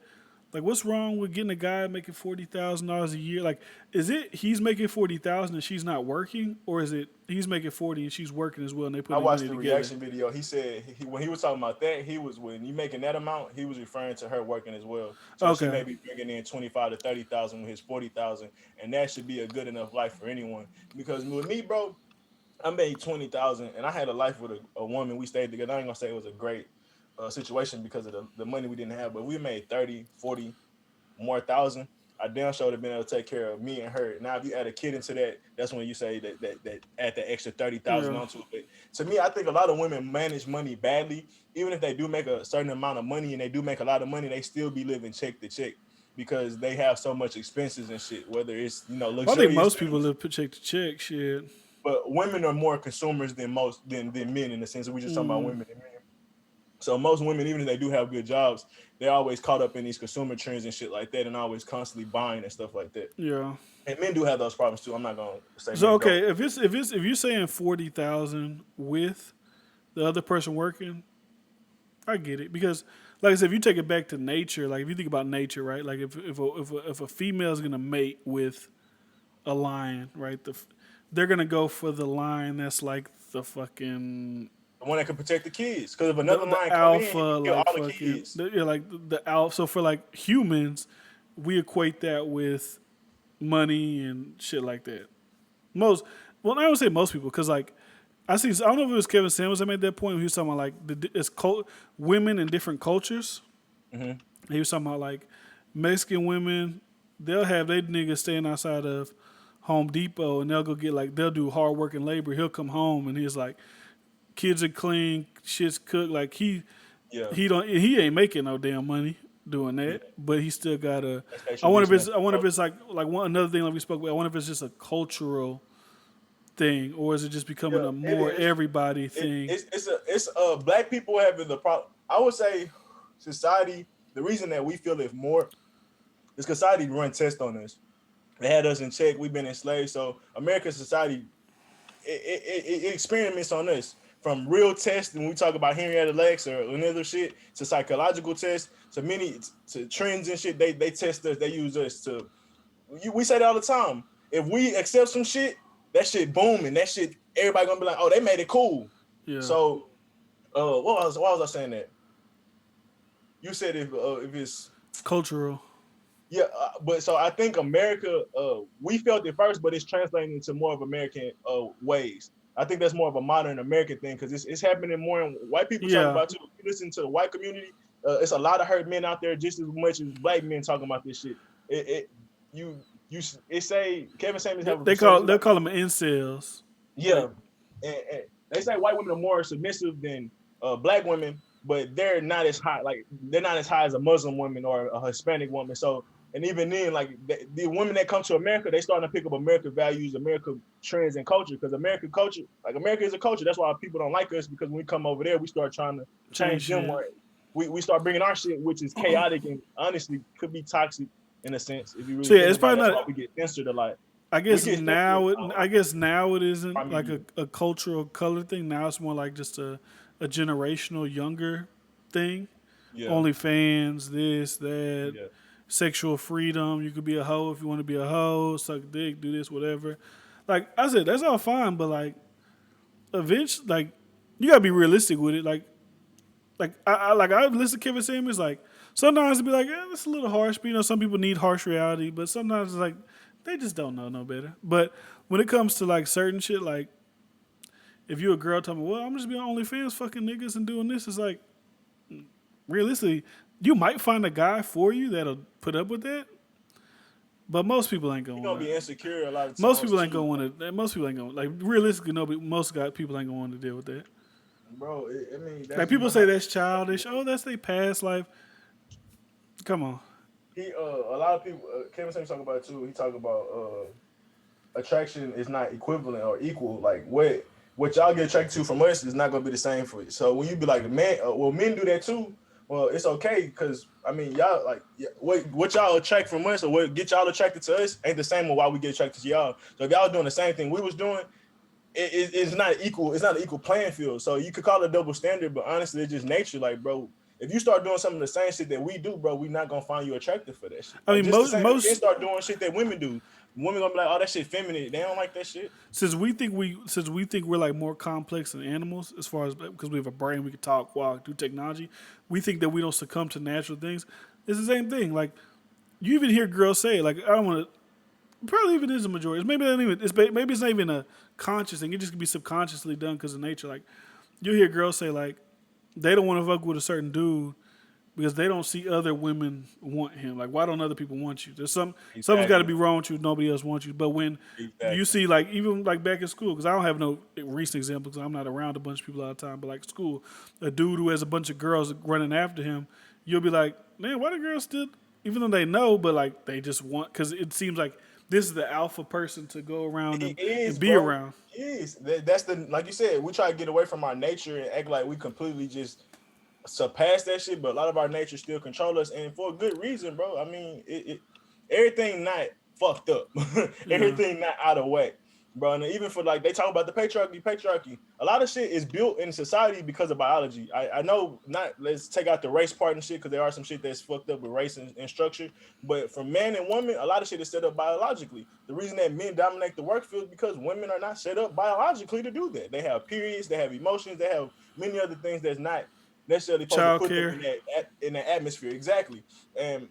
Like, what's wrong with getting a guy making $40,000 a year? Like, is it he's making 40,000 and she's not working, or is it he's making 40 and she's working as well, and they I put their watched money the together? reaction video. He said when he was talking about that, he was when you making that amount, he was referring to her working as well. So she Okay, may be bringing in 25 to 30,000 with his 40,000, and that should be a good enough life for anyone. Because with me, bro, I made 20,000, and I had a life with a woman. We stayed together. I ain't gonna say it was a great situation because of the money we didn't have, but we made 30, 40 more thousand. I damn sure have been able to take care of me and her. Now, if you add a kid into that, that's when you say that add the extra 30,000 yeah. onto it. But to me, I think a lot of women manage money badly. Even if they do make a certain amount of money and they do make a lot of money, they still be living check to check because they have so much expenses and shit. Whether it's Well, I think luxurious most people things, live check to check. Shit. but women are more consumers than most than men in the sense that we just talking about women and men. So most women, even if they do have good jobs, they're always caught up in these consumer trends and shit like that, and always constantly buying and stuff like that. Yeah. And men do have those problems too. I'm not gonna say So men don't. okay, if you're saying 40,000 with the other person working, I get it because, like I said, if you take it back to nature, like if you think about nature, right? Like if a female is gonna mate with a lion, right? They're gonna go for the lion that's like the fucking The one that can protect the kids. Because if another the lion come in, alpha, he can kill like all the fucking kids. yeah, like the alpha. So for like humans, we equate that with money and shit like that. Most, well, I don't say most people, because like I see, I don't know if it was Kevin Samuels that made that point. When he was talking about like women in different cultures. Hmm. He was talking about like Mexican women, they'll have their niggas staying outside of Home Depot, and they'll go get like they'll do hard work and labor. He'll come home and he's like, kids are clean, shit's cooked. Like Yeah. he ain't making no damn money. doing Yeah, that, but he still got a. that's their I wonder if tradition. it's. I wonder if it's like one another thing like we spoke about. I wonder if it's just a cultural thing, or is it just becoming Yeah, a it more is. everybody thing? It's black people having the problem. I would say society. The reason that we feel it more is society run tests on us. They had us in check. We've been enslaved. So American society it experiments on us from real tests when we talk about Henrietta Lacks or another shit to psychological tests to many to trends and shit. They test us. They use us to. We say that all the time. If we accept some shit, that shit booming. That shit everybody gonna be like, oh, they made it cool. Yeah, So what was I saying that? You said if it's cultural. yeah, but so I think America, we felt it first, but it's translating into more of American ways. I think that's more of a modern American thing because it's happening more in white people talking Yeah, about too. If you listen to the white community, it's a lot of hurt men out there just as much as black men talking about this shit. It you it say Kevin Samuels have a percentage they'll like call them incels. yeah, Like and they say white women are more submissive than black women, but they're not as high. Like they're not as high as a Muslim woman or a Hispanic woman. So, and even then, like the women that come to America, they starting to pick up American values, American trends and culture. Because American culture, like America is a culture. That's why people don't like us because when we come over there, we start trying to change change them. shit. Or we start bringing our shit, which is chaotic and honestly could be toxic in a sense if you really So yeah, think it's about it. probably That's not. why we get censored a lot. I We guess get censored now it. a I lot guess now it by isn't like media. a cultural color thing. Now it's more like just a generational younger thing. Yeah, OnlyFans, this, that, yeah. sexual freedom. You could be a hoe if you want to be a hoe, suck dick, do this, whatever. Like I said, that's all fine, but like eventually, like you gotta be realistic with it. I listen to Kevin Samuels. Like sometimes it'd be like, it's a little harsh. But, some people need harsh reality, but sometimes it's like they just don't know no better. But when it comes to like certain shit, like if you a girl telling me, well, I'm just being OnlyFans, fucking niggas and doing this, it's like realistically, you might find a guy for you that'll put up with that, but most people ain't You're gonna gonna want be to. insecure a lot of Most times people ain't too, gonna want to. Most people ain't gonna like realistically. Nobody, most guy people ain't gonna want to deal with that. bro. I mean, Like that's people even say how that's childish. Oh, that's their past life. Come on. he. A lot of people. Kevin Samuels talk about it too. He talk about attraction is not equivalent or equal. Like what y'all get attracted to from us is not gonna be the same for you. So when you be like, man, well, men do that too. Well, it's okay because I mean, y'all like what y'all attract from us or what get y'all attracted to us ain't the same with why we get attracted to y'all. So if y'all doing the same thing we was doing, it's not equal. It's not an equal playing field. So you could call it a double standard, but honestly, it's just nature. Like, bro, if you start doing some of the same shit that we do, bro, we not gonna find you attractive for that shit. I Like mean, just the most same. If men most start doing shit that women do, women gonna be like, oh, that shit feminine. They don't like that shit. since we think we're like more complex than animals as far as because we have a brain, we can talk, walk, do technology. We think that we don't succumb to natural things. It's the same thing. Like you even hear girls say, like I don't want to. Probably even is a majority. Maybe not even. Maybe it's not even a conscious thing. It just can be subconsciously done because of nature. Like you hear girls say, like they don't want to fuck with a certain dude because they don't see other women want him. Like, why don't other people want you? There's something's got to Exactly. be wrong with you. Nobody else wants you. But when you Exactly. see, like, even like back in school, because I don't have no recent examples, because I'm not around a bunch of people all the time. But like school, a dude who has a bunch of girls running after him, you'll be like, man, why the girls still? Even though they know, but like they just want because it seems like this is the alpha person to go around It and is, be bro. around. It is. That's the like you said. We try to get away from our nature and act like we completely just surpass that shit, but a lot of our nature still control us, and for a good reason, bro. I mean, everything not fucked up, Yeah, everything not out of whack, bro. And even for like they talk about the patriarchy. A lot of shit is built in society because of biology. I know not. Let's take out the race part and shit because there are some shit that's fucked up with race and structure. But for man and woman, a lot of shit is set up biologically. The reason that men dominate the work field is because women are not set up biologically to do that. They have periods, they have emotions, they have many other things that's not necessarily supposed to child put them care. in that atmosphere exactly. And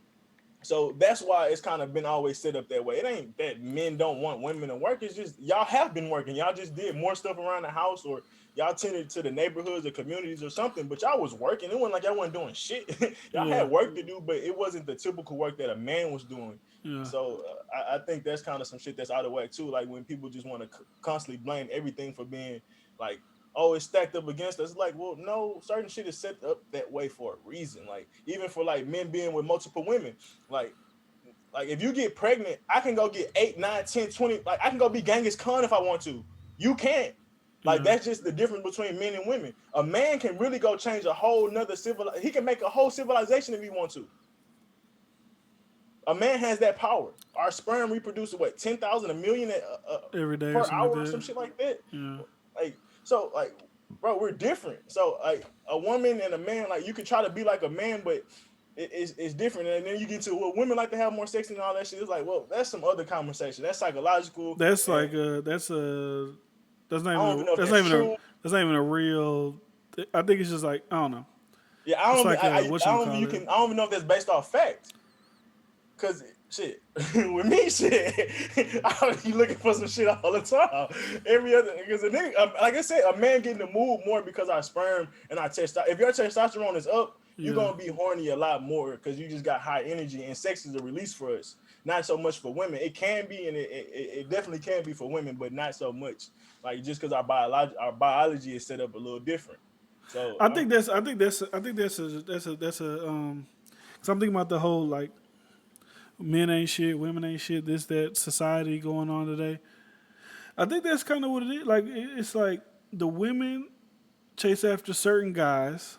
so that's why it's kind of been always set up that way. It ain't that men don't want women to work. It's just y'all have been working. Y'all just did more stuff around the house, or y'all tended to the neighborhoods or communities or something. But y'all was working. It wasn't like y'all wasn't doing shit. Y'all Yeah, had work to do, but it wasn't the typical work that a man was doing. yeah. So I think that's kind of some shit that's out of whack too. Like when people just want to constantly blame everything for being like oh, it's stacked up against us. Like, well, no, certain shit is set up that way for a reason. Like, even for like men being with multiple women, like if you get pregnant, I can go get 8, 9, 10, 20. Like, I can go be Genghis Khan if I want to. You can't. Like, Yeah. that's just the difference between men and women. A man can really go change a whole nother he can make a whole civilization if he wants to. A man has that power. Our sperm reproduces what, 10,000, a million Every day or per something hour like or some that. shit like that. Yeah. Like, so like, bro, we're different. So like a woman and a man, like you can try to be like a man, but it's different. And then you get to, well, women like to have more sex and all that shit. It's like, well, that's some other conversation. That's psychological. That's And like that's not I don't even even know if that's that's not even a true. that's not even a real. I think it's just like I don't know. Yeah, I It's don't. like I what you don't. call You it. can. I don't even know if that's based off fact. Cause shit, with me, shit, I be looking for some shit all the time. Every other, because a nigga, like I said, a man get in the mood more because our sperm and our testosterone. If your testosterone is up, you're Yeah. gonna be horny a lot more because you just got high energy, and sex is a release for us. Not so much for women. It can be, and it definitely can be for women, but not so much. Like just because our biology is set up a little different. So I think that's. Cause I'm thinking about the whole like men ain't shit, women ain't shit, this that society going on today. I think that's kind of what it is. Like it's like the women chase after certain guys,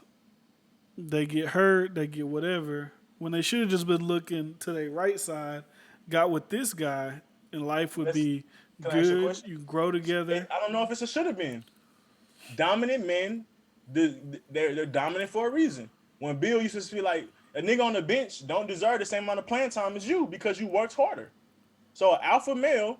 they get hurt, they get whatever. When they should have just been looking to their right side, got with this guy, and life would let's be can I ask you a good. question? You grow together. I don't know if it's a should have been. Dominant men, they're dominant for a reason. When Bill used to be like, a nigga on the bench don't deserve the same amount of playing time as you because you worked harder. So an alpha male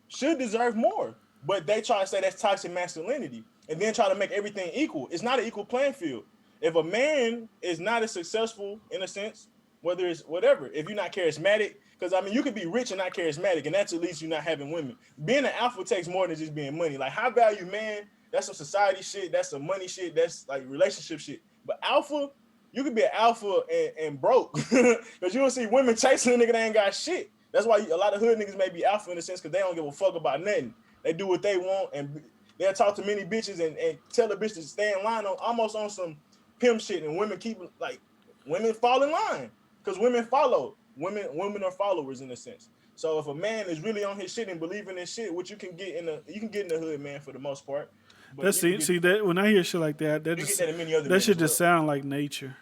should deserve more, but they try to say that's toxic masculinity and then try to make everything equal. It's not an equal playing field. If a man is not as successful in a sense, whether it's whatever, if you're not charismatic, because I mean you could be rich and not charismatic, and that's at least you're not having women. Being an alpha takes more than just being money. Like high value man, that's some society shit, that's some money shit, that's like relationship shit. But alpha, you could be an alpha and broke, because you don't see women chasing a nigga that ain't got shit. That's why a lot of hood niggas may be alpha in a sense because they don't give a fuck about nothing. They do what they want and they'll talk to many bitches and tell the bitch to stay in line on almost on some pimp shit, and women keep like women fall in line because women follow. Women are followers in a sense. So if a man is really on his shit and believing in shit, what you can get in the hood, man, for the most part. But That's you can it. get See that when I hear shit like that, you get that in many other that men should as just well. sound like nature.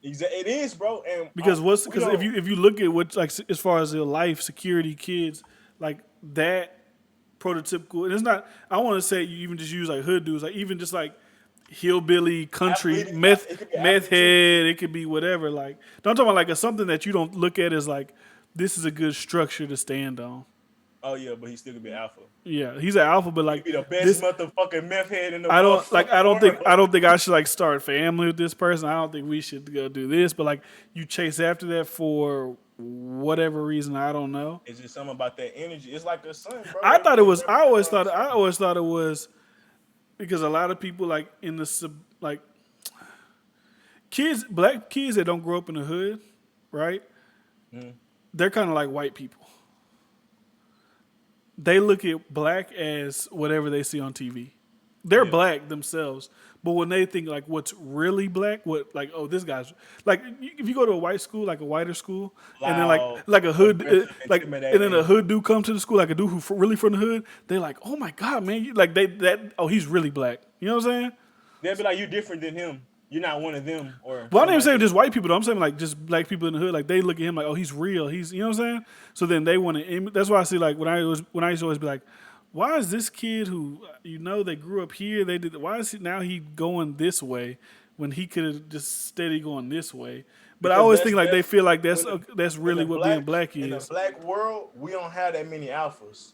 It is, bro. And Because we if don't. you look at what like as far as their life security kids like that prototypical and it's not I want to say you even just use like hood dudes like even just like hillbilly country Athlete, it could be meth athlete too. head it could be whatever like don't talk about like a, something that you don't look at as like this is a good structure to stand on. Oh yeah, but he still could be alpha. Yeah, he's an alpha, but He like could be the best this motherfucking meth head in the I don't like. motherfucking world. I don't think I should like start a family with this person. I don't think we should go do this. But like, you chase after that for whatever reason. I don't know. It's just something about that energy. It's like a sun, bro. I thought it Everything was. represents on I always thought it was because a lot of people like in the like kids, black kids that don't grow up in the hood, right? Mhm. They're kind of like white people. They look at black as whatever they see on TV. They're Yeah. black themselves, but when they think like what's really black, what like oh this guy's like if you go to a white school like a whiter school, and then Loud, like a hood aggressive, like and then a intimidating. hood dude come to the school like a dude who really from the hood, they like oh my god man you, like they that oh he's really black. You know what I'm saying? They'll be like, "You different than him. You're not one of them," or Well, I something didn't even like say that. just white people though. I'm saying like just black people in the hood. Like they look at him like, oh, he's real. He's you know what I'm saying. So then they want to. That's why I see like when I used to always be like, why is this kid who you know they grew up here? They did. Why is he now he going this way when he could have just steady going this way? But I Because always think like they that's feel like when that's in really the what being black black in the is. black world, we don't have that many alphas.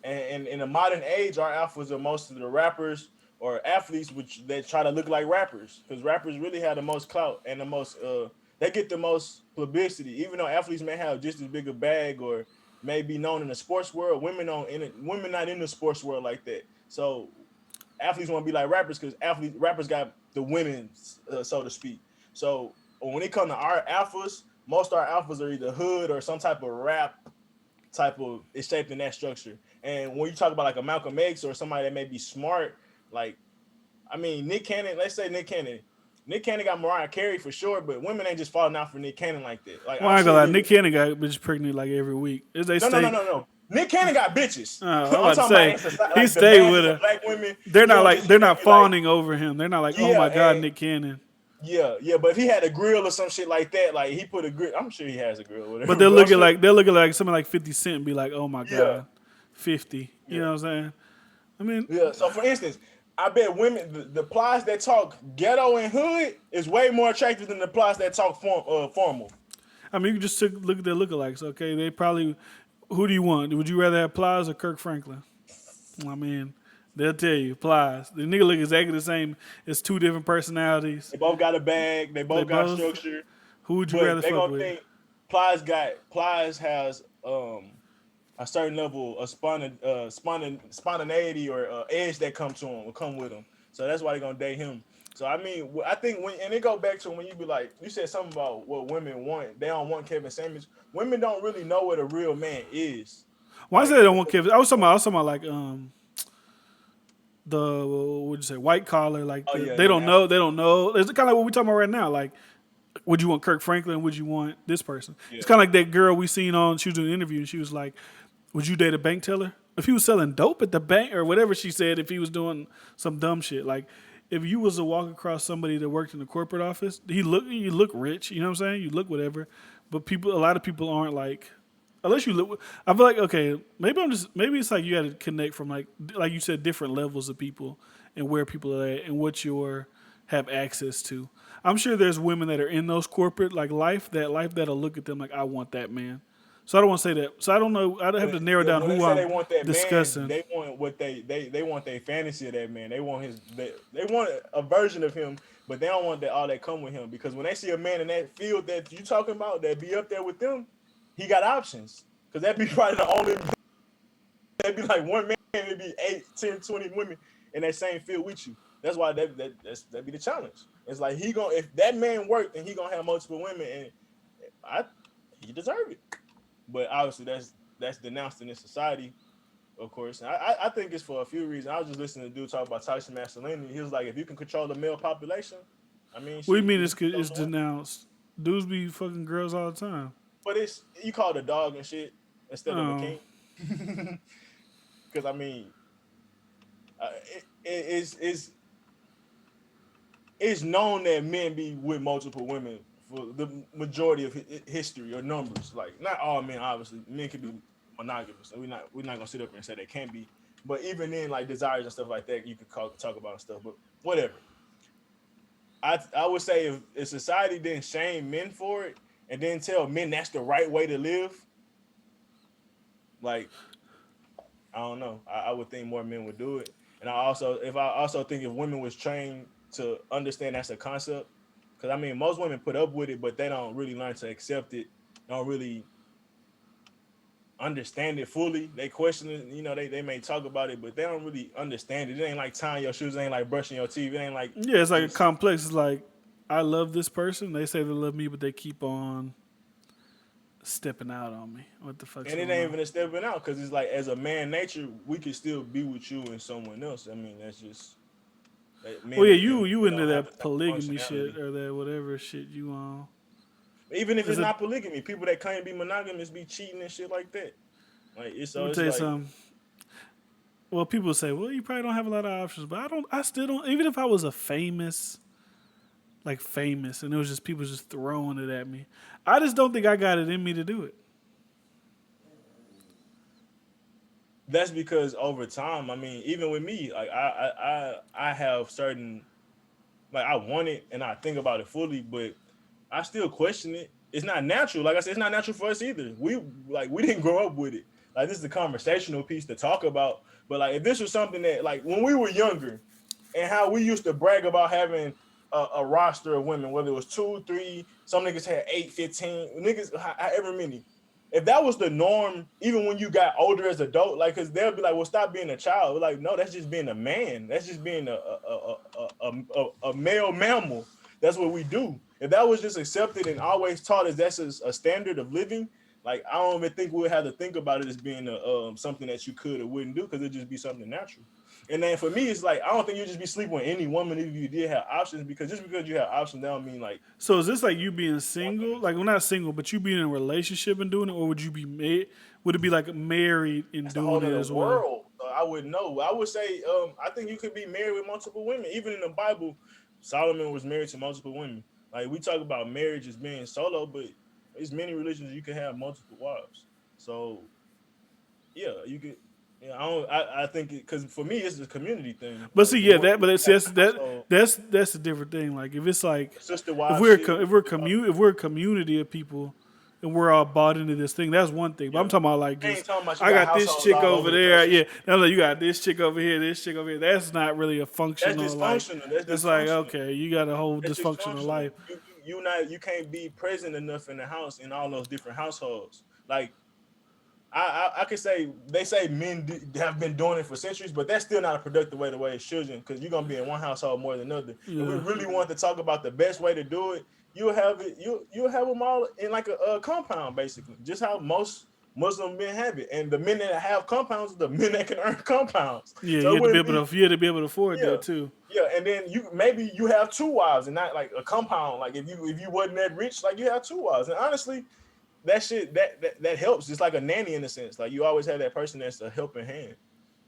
And in the modern age, our alphas are most of the rappers or athletes, which they try to look like rappers, because rappers really have the most clout and the most. They get the most publicity, even though athletes may have just as big a bag or may be known in the sports world. Women not in the sports world like that. So athletes want to be like rappers because rappers got the women, so to speak. So when it comes to our alphas, most of our alphas are either hood or some type of rap type of is shaped in that structure. And when you talk about like a Malcolm X or somebody that may be smart, Like, I mean, Nick Cannon. Let's say Nick Cannon. Nick Cannon got Mariah Carey for sure, but women ain't just falling out for Nick Cannon like that. Like Well, I'm I ain't gonna lie. serious. Nick Cannon got bitches pregnant like every week. As they No, no, no, stay, no, no. Nick Cannon got bitches. I'm I'm about to talking about say in society, he like the stayed with masses of her. black women. They're You not don't like just they're hear not me like, fawning over him. They're not like, oh yeah, my god, and Nick Cannon. yeah. But if he had a grill or some shit like that, like he put a grill. I'm sure he has a grill or whatever. But they're But I'm looking sure, like they're looking like something like 50 Cent and be like, oh my yeah, god, 50. You yeah, know what I'm saying? I mean, yeah. So for instance, I bet women the plies that talk ghetto and hood is way more attractive than the plies that talk formal. you can just look at their lookalikes. Okay, they probably. Who do you want? Would you rather have Plies or Kirk Franklin? I mean, they'll tell you Plies. The nigga look exactly the same. It's two different personalities. They both got a bag. They They both got both. structure. Who would you But rather they fuck gonna with? think Plies has a certain level of spontaneity or edge that come to him, will come with him. So that's why they're gonna date him. So I mean, I think when and it go back to when you be like, you said something about what women want. They don't want Kevin Samuels. Women don't really know what a real man is. Why I Like, say they don't want Kevin? I was talking about like the what would you say white collar like oh they yeah, don't know it's kind of like what we're talking about right now like would you want Kirk Franklin, would you want this person? yeah, It's kind of like that girl we seen on, she was doing an interview and she was like, would you date a bank teller if he was selling dope at the bank or whatever she said, if he was doing some dumb shit like if you was to walk across somebody that worked in the corporate office, you look rich, you know what I'm saying, you look whatever, but a lot of people aren't like. Unless you look, I feel like okay, maybe it's like you got to connect from like you said, different levels of people and where people are at and what you have access to. I'm sure there's women that are in those corporate like life that'll look at them like I want that man. So I don't want to say that. So I don't know. I'd have to narrow yeah. down When they who say they I'm want that man, discussing. they want what they want their fantasy of that man. They want they want a version of him, but they don't want that all that come with him. Because when they see a man in that field that you talking about that be up there with them, he got options. Because that'd be probably the only. That'd be like one man, it'd be 8, 10, 20 women in that same field with you. That's why that'd be the challenge. It's like if that man worked, then he gonna have multiple women, and he deserve it. But obviously that's denounced in this society, of course. And I think it's for a few reasons. I was just listening to a dude talk about toxic masculinity. He was like, if you can control the male population, I mean, What do you shit, mean you it's don't know. denounced? Dudes be fucking girls all the time. But it's you call it a dog and shit instead of a Oh, king. Because I mean, it's known that men be with multiple women for the majority of history or numbers. Like not all men, obviously, men can be monogamous. So we're not gonna sit up here and say they can't be. But even then, like desires and stuff like that, you could talk about and stuff. But whatever. I would say if society didn't shame men for it and then tell men that's the right way to live, like I don't know. I would think more men would do it. And I also think if women was trained to understand that's a concept, because I mean most women put up with it, but they don't really learn to accept it. Don't really understand it fully. They question it. They may talk about it, but they don't really understand it. It ain't like tying your shoes. It ain't like brushing your teeth. It ain't like yeah, it's like a this. complex. It's like I love this person. They say they love me, but they keep on stepping out on me. What the fuck's And it going ain't on? even a stepping out because it's like as a man nature, we could still be with you and someone else. I mean, that's just Well, men yeah, and you women into don't have the that same polygamy shit functionality. or that whatever shit you on? Even if Is it's it? not polygamy, people that claim to be monogamous be cheating and shit like that. Like Let me it's tell you like something. Well, people say, well, you probably don't have a lot of options, but I don't. I still don't. Even if I was a famous, and it was just people just throwing it at me, I just don't think I got it in me to do it. that's because over time, I mean, even with me, like I have certain like I want it and I think about it fully, but I still question it. It's not natural. Like I said, it's not natural for us either. We didn't grow up with it. Like this is a conversational piece to talk about. But like if this was something that like when we were younger and how we used to brag about having a roster of women, whether it was 2, 3, some niggas had 8, 15, niggas however many. If that was the norm, even when you got older as adult, like, cause they'll be like, "Well, stop being a child." We're like, no, that's just being a man. That's just being a male mammal. That's what we do. If that was just accepted and always taught as that's a standard of living, like I don't even think we would have to think about it as being something that you could or wouldn't do because it'd just be something natural. And then for me, it's like I don't think you just be sleeping with any woman if you did have options, because just because you have options, that don't mean like So is this like you being single, like well not single, but you being in a relationship and doing it, or would you be made? Would it be like married and that's the doing whole it other as well? world. So I would know. I would say, I think you could be married with multiple women. Even in the Bible, Solomon was married to multiple women. Like we talk about marriage as being solo, but there's many religions you can have multiple wives. So yeah, you could. Yeah, I don't. I think because for me it's a community thing. But Like see, the yeah, more that people but you it's have that's in the that household, that's a different thing. Like if it's like sister wives shit. if we're a community of people and we're all bought into this thing, that's one thing. But I'm Yeah, talking about like I ain't just talking about you I got got this households chick all over over the there, place and yeah. shit. Now like, you got this chick over here, this chick over here. That's not really a That's functional like. dysfunctional. That's It's like dysfunctional. okay, you got a whole That's dysfunctional dysfunctional. life. You can't be present enough in the house in all those different households. Like I could say they say have been doing it for centuries, but that's still not a productive way to raise children because you're gonna be in one household more than another. If we Yeah, really want to talk about the best way to do it, you'll have them all in like a compound basically, just how most Muslim men have it. And the men that have compounds, are the men that can earn compounds. yeah. So You it have to be wouldn't able be to. You have to be able to afford yeah. that too. Yeah, and then you maybe you have two wives and not like a compound. Like if you wasn't that rich, like you have two wives. And honestly, that shit that helps. It's like a nanny in a sense. Like you always have that person that's a helping hand.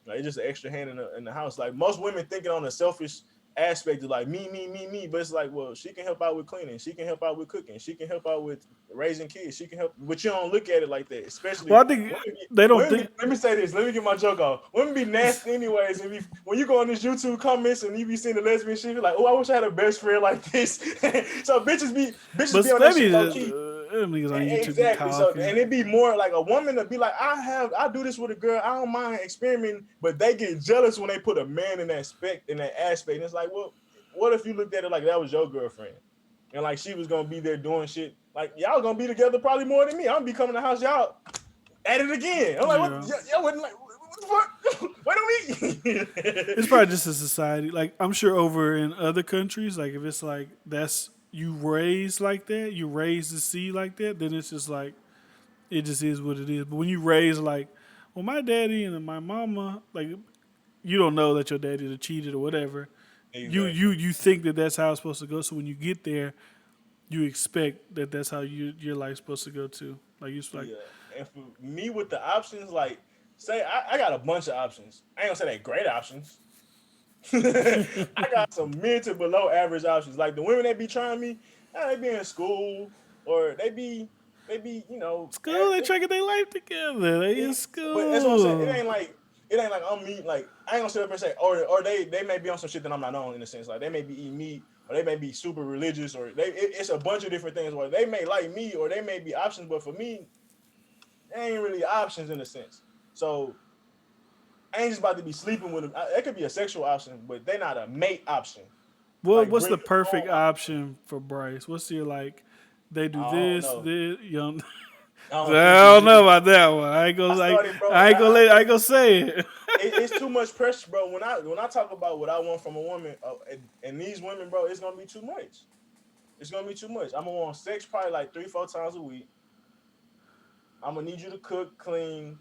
Like it's just an extra hand in the house. Like most women thinking on the selfish aspect of like me, but it's like, well, she can help out with cleaning, she can help out with cooking, she can help out with raising kids, she can help. But you don't look at it like that, Well, especially I think they don't think. let me say this. Let me get my joke off. Women be nasty anyways. When you go on this YouTube comments and you be seeing the lesbian shit, you're like, oh, I wish I had a best friend like this. So bitches But be on that maybe shit low key. them niggas on YouTube be Exactly. So talking. and it'd be more like a woman to be like, I do this with a girl. I don't mind experimenting, but they get jealous when they put a man in that aspect. And it's like, well, what if you looked at it like that was your girlfriend? And like she was gonna be there doing shit. Like y'all gonna be together probably more than me. I'm gonna be coming to the house, y'all at it again. I'm like, what Yeah. y'all wouldn't like what the fuck? Wait on me. It's probably just a society. Like I'm sure over in other countries, like if it's like that's you raised like that, you raised to see like that, then it's just like it just is what it is. But when you raise like, well, my daddy and my mama, like you don't know that your daddy cheated or whatever. Exactly. You think that that's how it's supposed to go. So when you get there, you expect that that's how your life's supposed to go too. Like it's like, Yeah. And for me with the options, like say I got a bunch of options. I ain't gonna say they great options. I got some mid to below average options. Like the women that be trying me, they be in school or they be school, they trying to get their life together. They in but that's what I'm saying. school. It ain't like I'm meat. Like I ain't gonna sit up and say or they may be on some shit that I'm not on in a sense. Like they may be eating meat or they may be super religious or it's a bunch of different things where they may like me or they may be options. But for me, they ain't really options in a sense. So I ain't just about to be sleeping with them. That could be a sexual option, but they're not a mate option. Well, Like what's bring the your own perfect option. option for Bryce? What's your like? They do I don't this, know. this. You know, I don't think I it's don't know just. about that one. I started, bro. I ain't gonna say it. It's too much pressure, bro. When I talk about what I want from a woman, and these women, bro, it's gonna be too much. It's gonna be too much. I'm gonna want sex probably like 3-4 times a week. I'm gonna need you to cook, clean,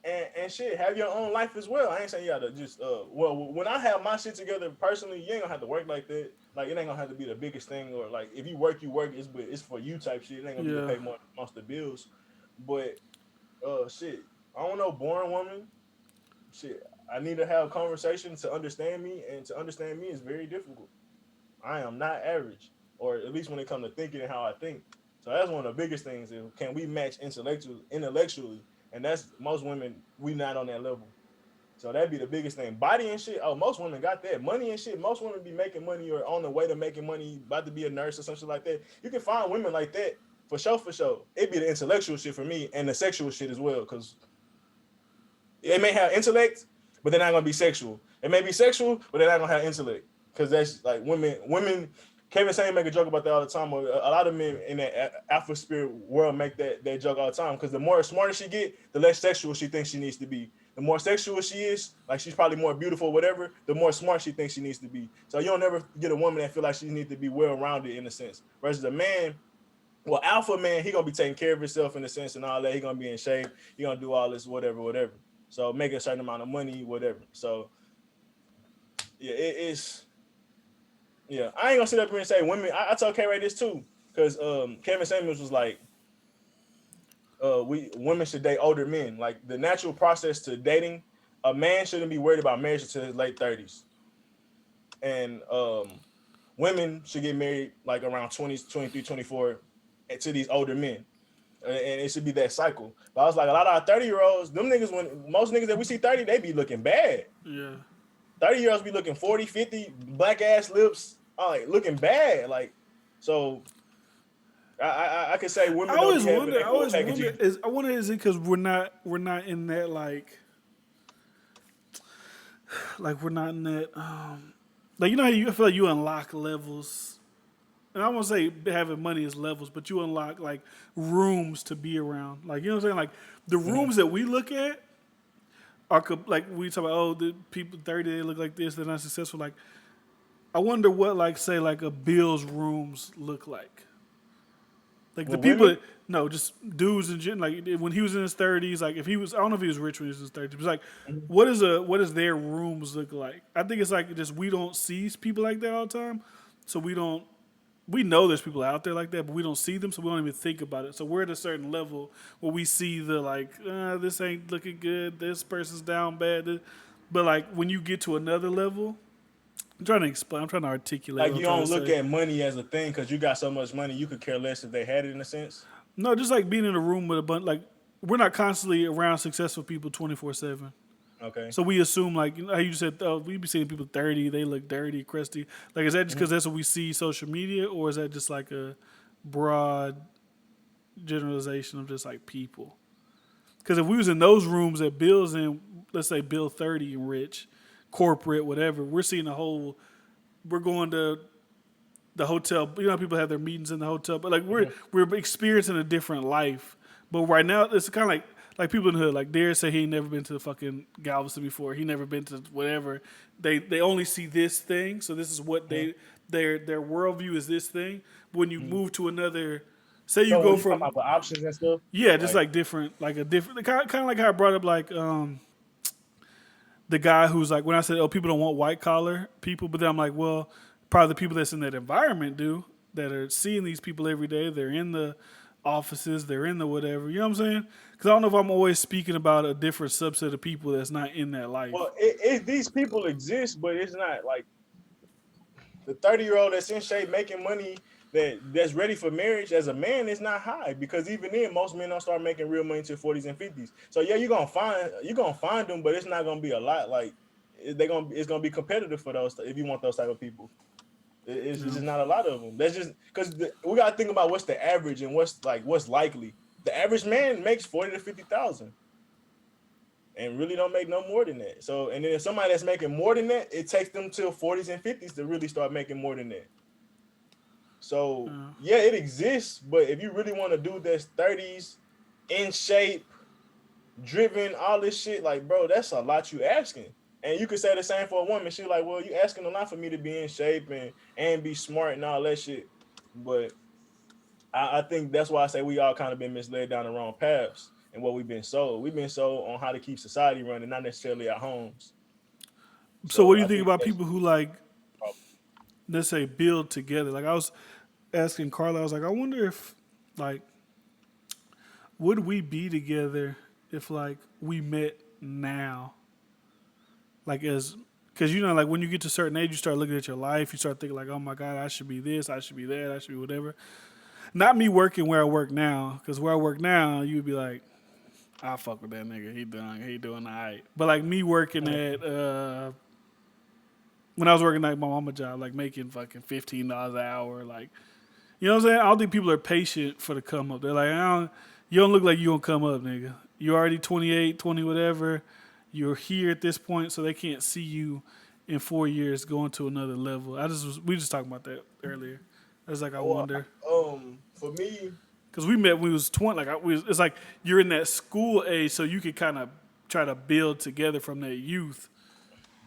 and shit. Have your own life as well. I ain't saying you gotta just Well, when I have my shit together personally, you ain't gonna have to work like that. Like it ain't gonna have to be the biggest thing, or like if you work, you work. It's for you type shit. It ain't gonna be to Yeah. pay most of the bills. But shit, I don't know, born woman. Shit, I need to have a conversation to understand me, and to understand me is very difficult. I am not average, or at least when it comes to thinking and how I think. So that's one of the biggest things. Is can we match intellectually? And that's most women we not on that level. So that'd be the biggest thing. Body and shit. Oh, most women got that. Money and shit. Most women be making money or on the way to making money, about to be a nurse or something like that. You can find women like that for sure, for sure. It'd be the intellectual shit for me and the sexual shit as well. Cause they may have intellect, but they're not gonna be sexual. It may be sexual, but they're not gonna have intellect. Cause that's like women. Kevin Samuels make a joke about that all the time. Or a lot of men in that alpha spirit world make that joke all the time. Because the more smarter she get, the less sexual she thinks she needs to be. The more sexual she is, like she's probably more beautiful, whatever. The more smart she thinks she needs to be. So you'll never get a woman that feel like she needs to be well rounded in a sense. Versus a man, well, alpha man, he gonna be taking care of himself in a sense and all that. He gonna be in shape. He gonna do all this, whatever, whatever. So make a certain amount of money, whatever. So yeah, it's yeah. I ain't gonna sit up here and say women. I told K Ray this too, because Kevin Samuels was like, we women should date older men. Like the natural process to dating, a man shouldn't be worried about marriage until his late 30s, and women should get married like around 20s, 23, 24 to these older men. And it should be that cycle. But I was like, a lot of our 30-year-olds, them niggas, when most niggas that we see 30, they be looking bad. Yeah. 30-year-olds be looking 40, 50, black ass lips, like looking bad. Like, so I could say women don't be having that whole package. I wonder is it because we're not in that like we're not in that like you know how I feel like you unlock levels, and I won't say having money is levels, but you unlock like rooms to be around. Like you know what I'm saying? Like the rooms that we look at are like we talk about. Oh, the people 30 they look like this, they're not successful. Like I wonder what like say like a Bill's rooms look like. Like the Well, people, women? no, just dudes in general. Like when he was in his 30s, like if he was, I don't know if he was rich when he was in his 30s. But it's like, what does their rooms look like? I think it's like just we don't see people like that all the time, so we don't. We know there's people out there like that, but we don't see them, so we don't even think about it. So we're at a certain level where we see the like, this ain't looking good. This person's down bad. But like when you get to another level, I'm trying to explain. I'm trying to articulate. Like What I'm you trying don't to look say. at money as a thing because you got so much money, you could care less if they had it in a sense. No, just like being in a room with a bunch. Like we're not constantly around successful people 24/7. Okay. So we assume like you know how you said we be seeing people 30, they look dirty, crusty. Like is that just because that's what we see social media, or is that just like a broad generalization of just like people? Because if we was in those rooms that Bill's in, let's say Bill 30 and rich, corporate, whatever, we're seeing a whole. We're going to the hotel. You know, how people have their meetings in the hotel, but like we're experiencing a different life. But right now, it's kind of like people in the hood. Like Darius said, he ain't never been to the fucking Galveston before. He never been to whatever. They only see this thing, so this is what their worldview is this thing. But when you move to another, say you So when go you talk from about the options and stuff, yeah, just like like different, like a different kind of like how I brought up like the guy who's like when I said, oh, people don't want white collar people, but then I'm like, well, probably the people that's in that environment do that are seeing these people every day. They're in the offices, they're in the whatever. You know what I'm saying? Because I don't know if I'm always speaking about a different subset of people that's not in that life. well, these people exist, but it's not like the 30-year-old that's in shape making money that's ready for marriage as a man is not high because even then most men don't start making real money until 40s and 50s. So yeah, you're gonna find them, but it's not gonna be a lot. Like it's gonna be competitive for those if you want those type of people. It's You just know? not a lot of them. That's just because we gotta think about what's the average and what's likely. The average man makes 40 to 50,000 and really don't make no more than that. So, and then if somebody that's making more than that, it takes them till 40s and 50s to really start making more than that. So, yeah, it exists, but if you really want to do this 30s in shape, driven, all this shit, like, bro, that's a lot you asking. And you could say the same for a woman. She's like, well, you asking a lot for me to be in shape and be smart and all that shit. But I think that's why I say we all kind of been misled down the wrong paths and what we've been sold. We've been sold on how to keep society running, not necessarily our homes. So what do So you I think think about that's people who like, let's say, build together? Like I was asking Carla, I was like, I wonder if like would we be together if like we met now? Like as because you know like when you get to a certain age, you start looking at your life, you start thinking like, oh my god, I should be this, I should be that, I should be whatever. Not me working where I work now, because where I work now, you'd be like, I fuck with that nigga, he doing all right. But like me working at when I was working like my mama job, like making fucking $15 an hour, like you know what I'm saying? I don't think people are patient for the come up. They're like, you don't look like you gonna come up, nigga. You already 28, 20, whatever. You're here at this point, so they can't see you in 4 years going to another level. We just talking about that earlier. I was like, I well, wonder for me, because we met when we was 20. It's like you're in that school age, so you could kind of try to build together from that youth.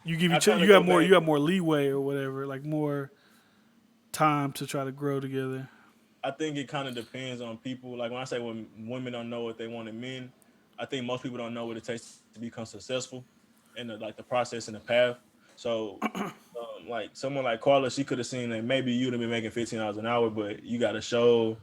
You give I each other, kind of go back. you have more leeway or whatever, like more time to try to grow together. I think it kind of depends on people. Like when I say when women don't know what they want in men, I think most people don't know what it takes to become successful, and like the process and the path. So, like someone like Carla, she could have seen that maybe you'd have been making $15 an hour, but you got to show,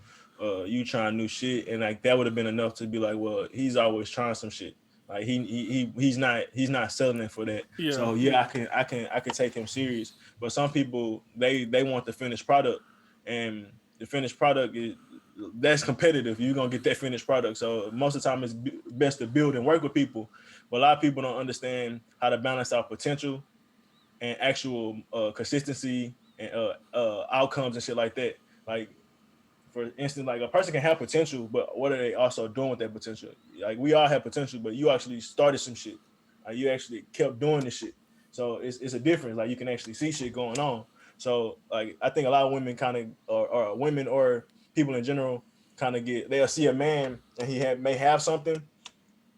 you trying new shit, and like that would have been enough to be like, well, he's always trying some shit. Like he's not selling it for that. Yeah. So yeah, I can take him serious. But some people they want the finished product, and the finished product is that's competitive. You're gonna get that finished product. So most of the time, it's best to build and work with people. But a lot of people don't understand how to balance out potential and actual consistency and outcomes and shit like that. Like for instance, like a person can have potential, but what are they also doing with that potential? Like we all have potential, but you actually started some shit. Like you actually kept doing this shit. So it's a difference. Like you can actually see shit going on. So like I think a lot of women kind of or women or people in general kind of they'll see a man and may have something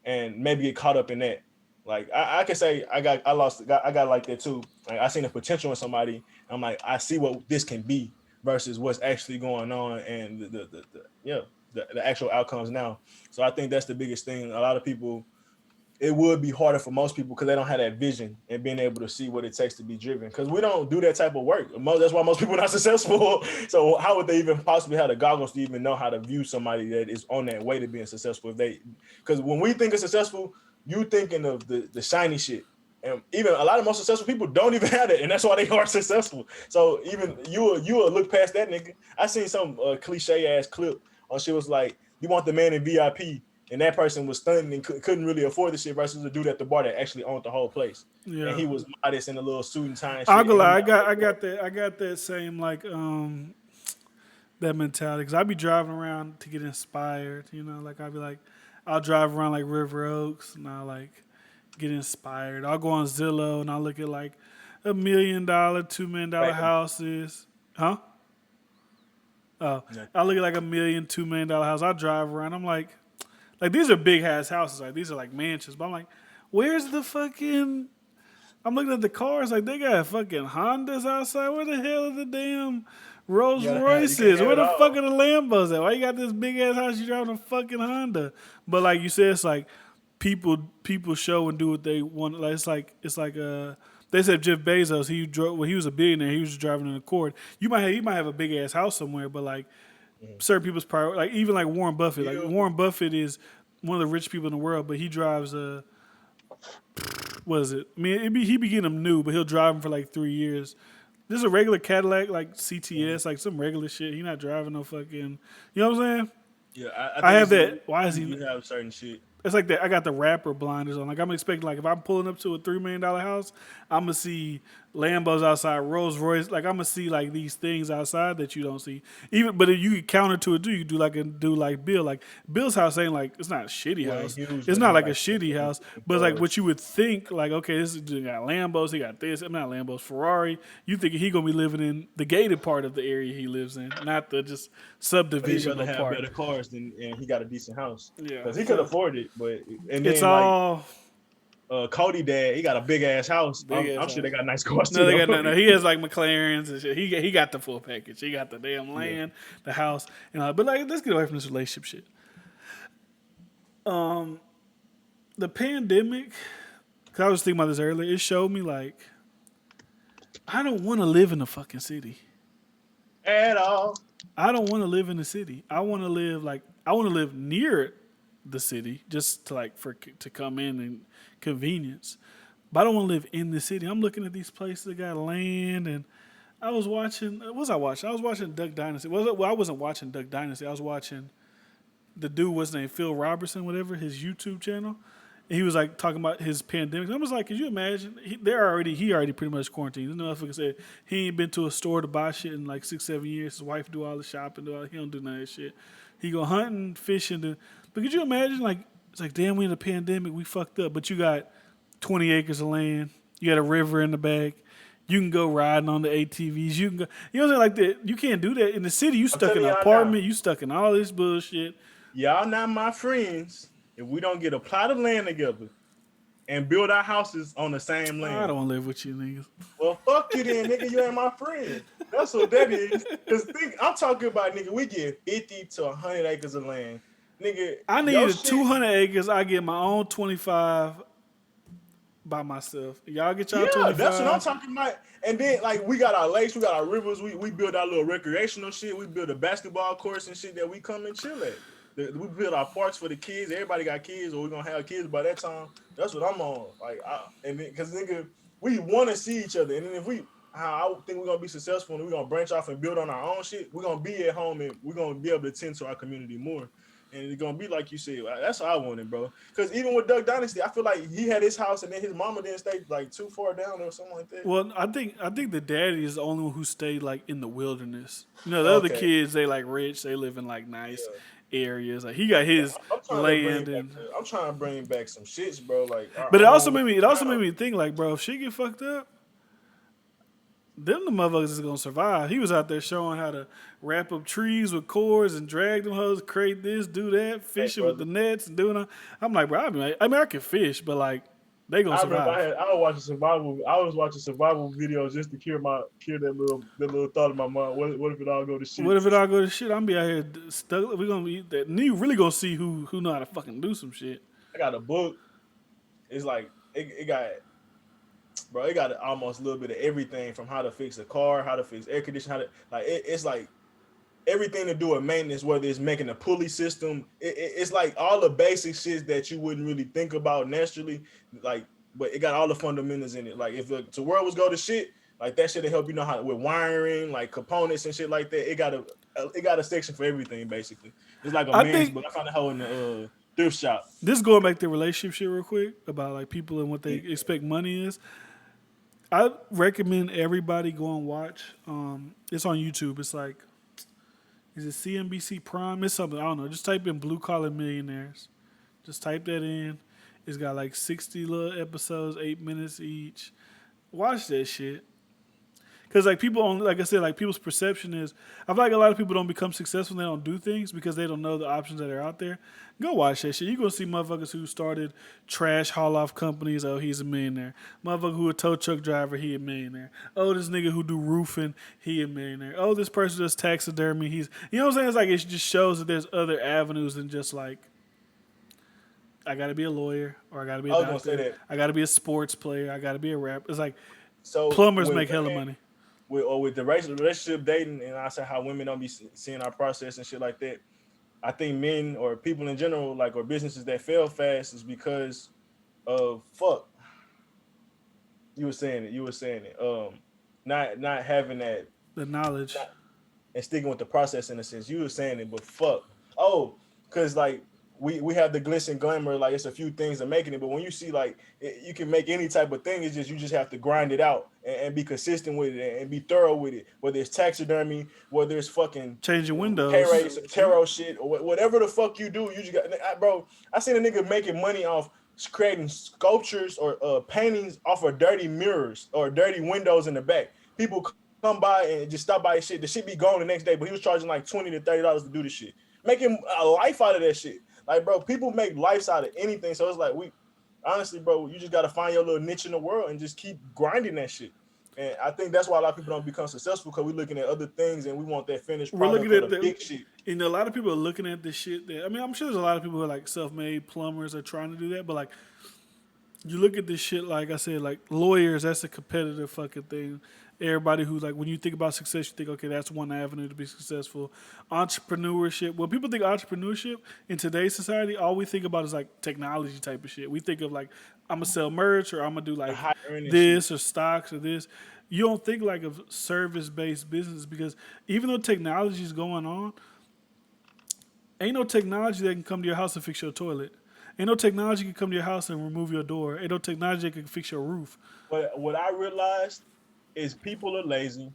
and maybe get caught up in that. Like I can say I got like that too. Like I seen the potential in somebody. I'm like I see what this can be versus what's actually going on and the actual outcomes now. So I think that's the biggest thing. A lot of people it would be harder for most people because they don't have that vision and being able to see what it takes to be driven. Because we don't do that type of work. That's why most people are not successful. So how would they even possibly have the goggles to even know how to view somebody that is on that way to being successful? Because when we think of successful, you thinking of the shiny shit. And even a lot of most successful people don't even have that, and that's why they are successful. So even you will look past that nigga. I seen some cliche ass clip on shit was like, you want the man in VIP, and that person was stunting and couldn't really afford the shit versus the dude at the bar that actually owned the whole place. And Yeah. he was modest in a little suit and tie and I'll shit. go And lie. he I got that same like that mentality because I be driving around to get inspired. You know, like I'll be like, I'll drive around like River Oaks and I'll like get inspired. I'll go on Zillow and I'll look at like $1 million, $2 million got houses. Huh? Oh, yeah, I look at like $1 million, $2 million house. I drive around. I'm like these are big ass houses. Like these are like mansions. But I'm like, where's the fucking? I'm looking at the cars. Like they got fucking Hondas outside. Where the hell are the damn Rolls you can Royces? have Where it the fuck all. are the Lambos at? Why you got this big ass house? You driving a fucking Honda? But like you said, it's like people show and do what they want. Like it's like. They said Jeff Bezos. He drove when he was a billionaire. He was just driving an Accord. He might have a big ass house somewhere, but like certain people's priority, like even like Warren Buffett. Like You Warren Buffett is one of the rich people in the world, but he drives a what is it? I mean, he be getting them new, but he'll drive them for like 3 years. This is a regular Cadillac, like CTS, like some regular shit. He not driving no fucking. You know what I'm saying? yeah, I I think have it's that. Why is he? you have certain shit. It's like that. I got the rapper blinders on. Like I'm expecting, like if I'm pulling up to a $3 million house, I'm gonna see Lambos outside, Rolls Royce. Like I'm gonna see like these things outside that you don't see. Even, but if you could counter to it, you could do like Bill. Like Bill's house ain't like it's not a shitty Well, house. huge It's with not him like a like shitty house, but it's like cars. what you would think. Like okay, this is dude got Lambos. He got this. I'm not Lambos. Ferrari. You think he gonna be living in the gated part of the area he lives in, not the just He'd rather subdivisional have part. better cars than and he got a decent house Yeah. because he could So afford it. But and it's then like all Cody dad, he got a big ass house. big I'm ass sure house. they got nice cars No, too they though. got no. He has like McLarens and shit. He got the full package. He got the damn Yeah. land, the house, and all. But like, let's get away from this relationship shit. The pandemic. Cause I was thinking about this earlier. It showed me like I don't want to live in a fucking city. At all. I don't want to live in the city. I want to live like I want to live near the city just to like for to come in and convenience. But I don't want to live in the city. I'm looking at these places that got land and I was watching. What was I watching? I was watching Duck Dynasty. Well, I wasn't watching Duck Dynasty. I was watching the dude. What's his name? Phil Robertson, whatever. His YouTube channel. And he was like talking about his pandemic. I was like, could you imagine? He already pretty much quarantined. You know, motherfucker said he ain't been to a store to buy shit in like 6, 7 years. His wife do all the shopping. He don't do none of that shit. He go hunting, fishing. But could you imagine? Like it's like damn, we in a pandemic. We fucked up. But you got 20 acres of land. You got a river in the back. You can go riding on the ATVs. You can go. You know what I'm saying? Like that. You can't do that in the city. You I'm stuck in telling an y'all now, apartment. You stuck in all this bullshit. y'all not my friends if we don't get a plot of land together and build our houses on the same I land. don't want to live with you niggas. Well, fuck you then, nigga. You ain't my friend. That's what that is. Cause I'm talking about nigga. We get 50 to 100 acres of land. nigga, I your need shit. 200 acres. I get my own 25 by myself. Y'all get y'all Yeah, that's what I'm 25. talking about. And then like we got our lakes, we got our rivers, we build our little recreational shit. We build a basketball course and shit that we come and chill at. We build our parks for the kids. Everybody got kids, or we're gonna have kids by that time. That's what I'm on. Like, and then because nigga, we want to see each other, and then if we, how I think we're gonna be successful, and we're gonna branch off and build on our own shit. We're gonna be at home, and we're gonna be able to tend to our community more. And it's gonna be like you said. That's what I wanted, bro. Because even with Duck Dynasty, I feel like he had his house, and then his mama didn't stay like too far down or something like that. Well, I think the daddy is the only one who stayed like in the wilderness. You know, the other Okay, kids they like rich, they live in like nice yeah. areas. Like he got his I'm trying to bring land back. and. I'm trying to bring back some shits, bro. Like But it I'm also on made now. me think like, bro, if shit get fucked up, them the motherfuckers is gonna survive. He was out there showing how to wrap up trees with cords and drag them hoes, create this, do that, Hey, fishing with brother. the nets and doing. I'm like, bro, I mean, I can fish, but like, they gonna I remember survive. I was watching survival. I was watching survival videos just to cure that little thought in my mind. What if it all go to shit? What if it all go to shit? I'm be out here stuck. We gonna eat that. And you really gonna see who know how to fucking do some shit. I got a book. It's like it got, bro. It got almost a little bit of everything from how to fix a car, how to fix air conditioning, how to like it's like everything to do with maintenance, whether it's making a pulley system. It's like all the basic shit that you wouldn't really think about naturally. Like, but it got all the fundamentals in it. Like if the world was go to shit, like that shit to help you know how with wiring, like components and shit like that. It got a section for everything basically. It's like a I man's think book. I found a hoe in the thrift shop. this going back to relationship shit real quick about like people and what they Yeah. expect money is. I recommend everybody go and watch. It's on YouTube. It's like, is it CNBC Prime? It's something I don't know. Just type in Blue Collar Millionaires. Just type that in. It's got like 60 little episodes, 8 minutes each. Watch that shit. Because like people only, like I said, like people's perception is, I feel like a lot of people don't become successful. They don't do things because they don't know the options that are out there. Go watch that shit. You gonna see motherfuckers who started trash haul off companies. Oh, he's a millionaire. Motherfucker who a tow truck driver. He a millionaire. Oh, this nigga who do roofing. He a millionaire. Oh, this person does taxidermy. He's, you know what I'm saying? It's like it just shows that there's other avenues than just like, I gotta be a lawyer or I gotta be a I was gonna say doctor. that. I gotta be a sports player. I gotta be a rapper. It's like So plumbers with make hella women, money. with the relationship dating, and I said how women don't be seeing our process and shit like that. I think men or people in general, like or businesses that fail fast, is because of fuck. You were saying it. You were saying it. Not having that The knowledge. not, and sticking with the process in a sense. You were saying it, but fuck. Oh, because like we have the glitz and glamour. Like it's a few things that making it, but when you see like you can make any type of thing. It's just you just have to grind it out and be consistent with it and be thorough with it. Whether it's taxidermy, whether it's fucking Changing windows. tarot shit, or whatever the fuck you do, you just got, bro. I seen a nigga making money off creating sculptures or paintings off of dirty mirrors or dirty windows in the back. People come by and just stop by his shit. The shit be gone the next day, but he was charging like $20 to $30 to do the shit, making a life out of that shit. Like, bro, people make lives out of anything. So it's like we, honestly, bro, you just gotta find your little niche in the world and just keep grinding that shit. And I think that's why a lot of people don't become successful because we're looking at other things and we want that finished We're product looking or at the the, big shit. you know, a lot of people are looking at this shit. That I mean, I'm sure there's a lot of people who are like self-made plumbers are trying to do that, but like, you look at this shit, like I said, like lawyers, that's a competitive fucking thing. Everybody who like when you think about success, you think, okay, that's one avenue to be successful. Entrepreneurship. When people think entrepreneurship in today's society, all we think about is like technology type of shit. We think of like I'm gonna sell merch or I'm gonna do The like high earning shit. this or stocks or this. You don't think like of service based business because even though technology is going on, ain't no technology that can come to your house and fix your toilet. Ain't no technology can come to your house and remove your door. Ain't no technology that can fix your roof. But what I realized is people are lazy.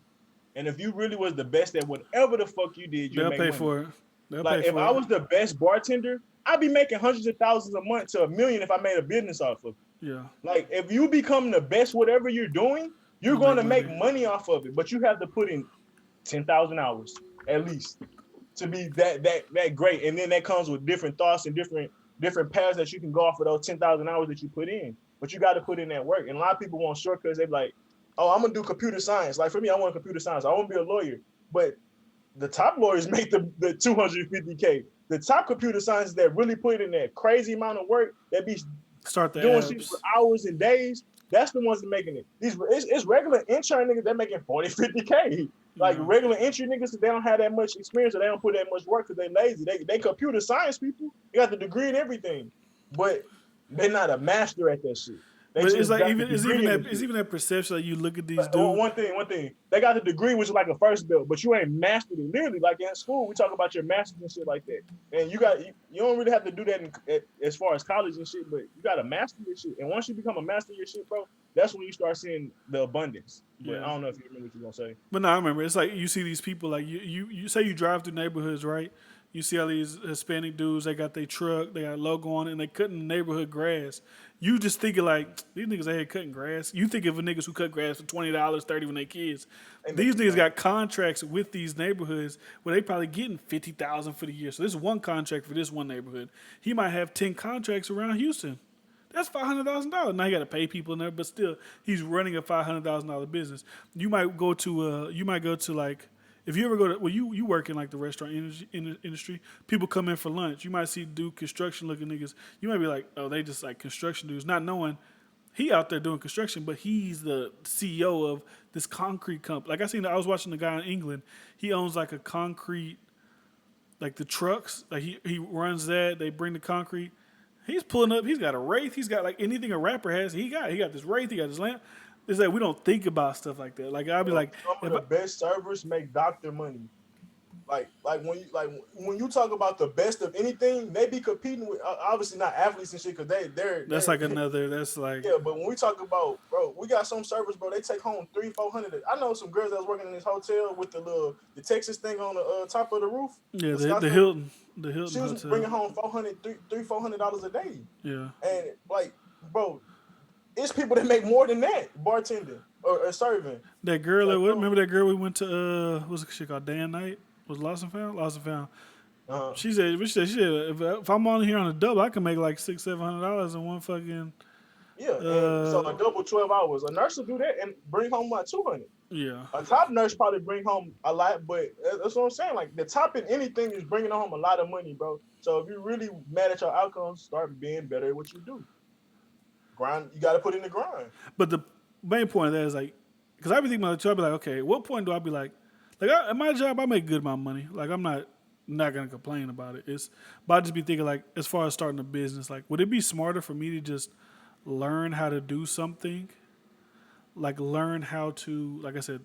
And if you really was the best at whatever the fuck you did, you'll They'll make pay money. for it. They'll Like pay if for I it. was the best bartender, I'd be making hundreds of thousands a month to $1 million if I made a business off of it. Yeah. Like if you become the best whatever you're doing, you're You going make to make money. money off of it. But you have to put in 10,000 hours at least to be that great. And then that comes with different thoughts and different paths that you can go off of those 10,000 hours that you put in. But you got to put in that work. And a lot of people want shortcuts. They're like, oh, I'm gonna do computer science. Like for me, I want computer science. I want to be a lawyer. But the top lawyers make the 250K. the top computer scientists that really put in that crazy amount of work, that be Start the doing shit apps. for hours and days, that's the ones that making it. It's regular intern niggas that making 40, 50K. Like Yeah. regular entry niggas, they don't have that much experience or they don't put that much work because they lazy. They computer science people. They got the degree and everything, but they're not a master at that shit. They But it's just like got even the it's degree even in that the it's shit. even that perception. Like you look at these But, dudes. one thing. They got the degree, which is like a first belt, but you ain't mastered it. Literally, like in school, we talk about your masters and shit like that. And you don't really have to do that as far as college and shit, but you got to master your shit. And once you become a master of your shit, bro, that's when you start seeing the abundance. But Yeah. I don't know if you remember what you're gonna say. But no, I remember. It's like you see these people, like you say you drive through neighborhoods, right? You see all these Hispanic dudes, they got their truck, they got a logo on it, and they cutting neighborhood grass. You just thinking like, these niggas out here cutting grass. You think of a niggas who cut grass for $20, $30 when they kids. They These making niggas got contracts with these neighborhoods where they probably getting $50,000 for the year. So this is one contract for this one neighborhood. He might have 10 contracts around Houston. That's $500,000. Now you got to pay people in there, but still, he's running a $500,000 business. You might go to like, if you ever go to, well, you work in like the restaurant industry. People come in for lunch. You might see do construction looking niggas. You might be like, oh, they just like construction dudes, not knowing he out there doing construction, but he's the CEO of this concrete company. Like I was watching the guy in England. He owns like a concrete, like the trucks. Like he runs that. They bring the concrete. He's pulling up. He's got a Wraith. He's got like anything a rapper has. He got this Wraith. He got this lamp. It's like we don't think about stuff like that. Like I'll be like, Some of the best servers make doctor money. Like when you talk about the best of anything, they be competing with obviously not athletes and shit because that's like another. That's like yeah. But when we talk about bro, we got some servers, bro. They take home 300-400. I know some girls that was working in this hotel with the Texas thing on the top of the roof. yeah, the Wisconsin. Hilton, She was hotel. bringing home $400 a day, Yeah, and like bro, it's people that make more than that bartending or serving. that girl. Like, bro, Remember that girl we went to? What's the shit called? Day and Night. Was Lost and Found? Lost and Found. uh, She said, if I'm on here on a double, I can make like $600-700 in one fucking. yeah. And so a double 12 hours. A nurse will do that and bring home like 200. Yeah, A top nurse probably bring home a lot, but that's what I'm saying. Like the top in anything is bringing home a lot of money, bro. So if you're really mad at your outcomes, start being better at what you do. Grind. You got to put in the grind. but the main point of that is like, because I be thinking about it too. I be like, okay, at what point do I be like at my job, I make good amount of money. Like I'm not gonna complain about it. But I just be thinking like, as far as starting a business, like, would it be smarter for me to just learn how to do something, like learn how to, like I said,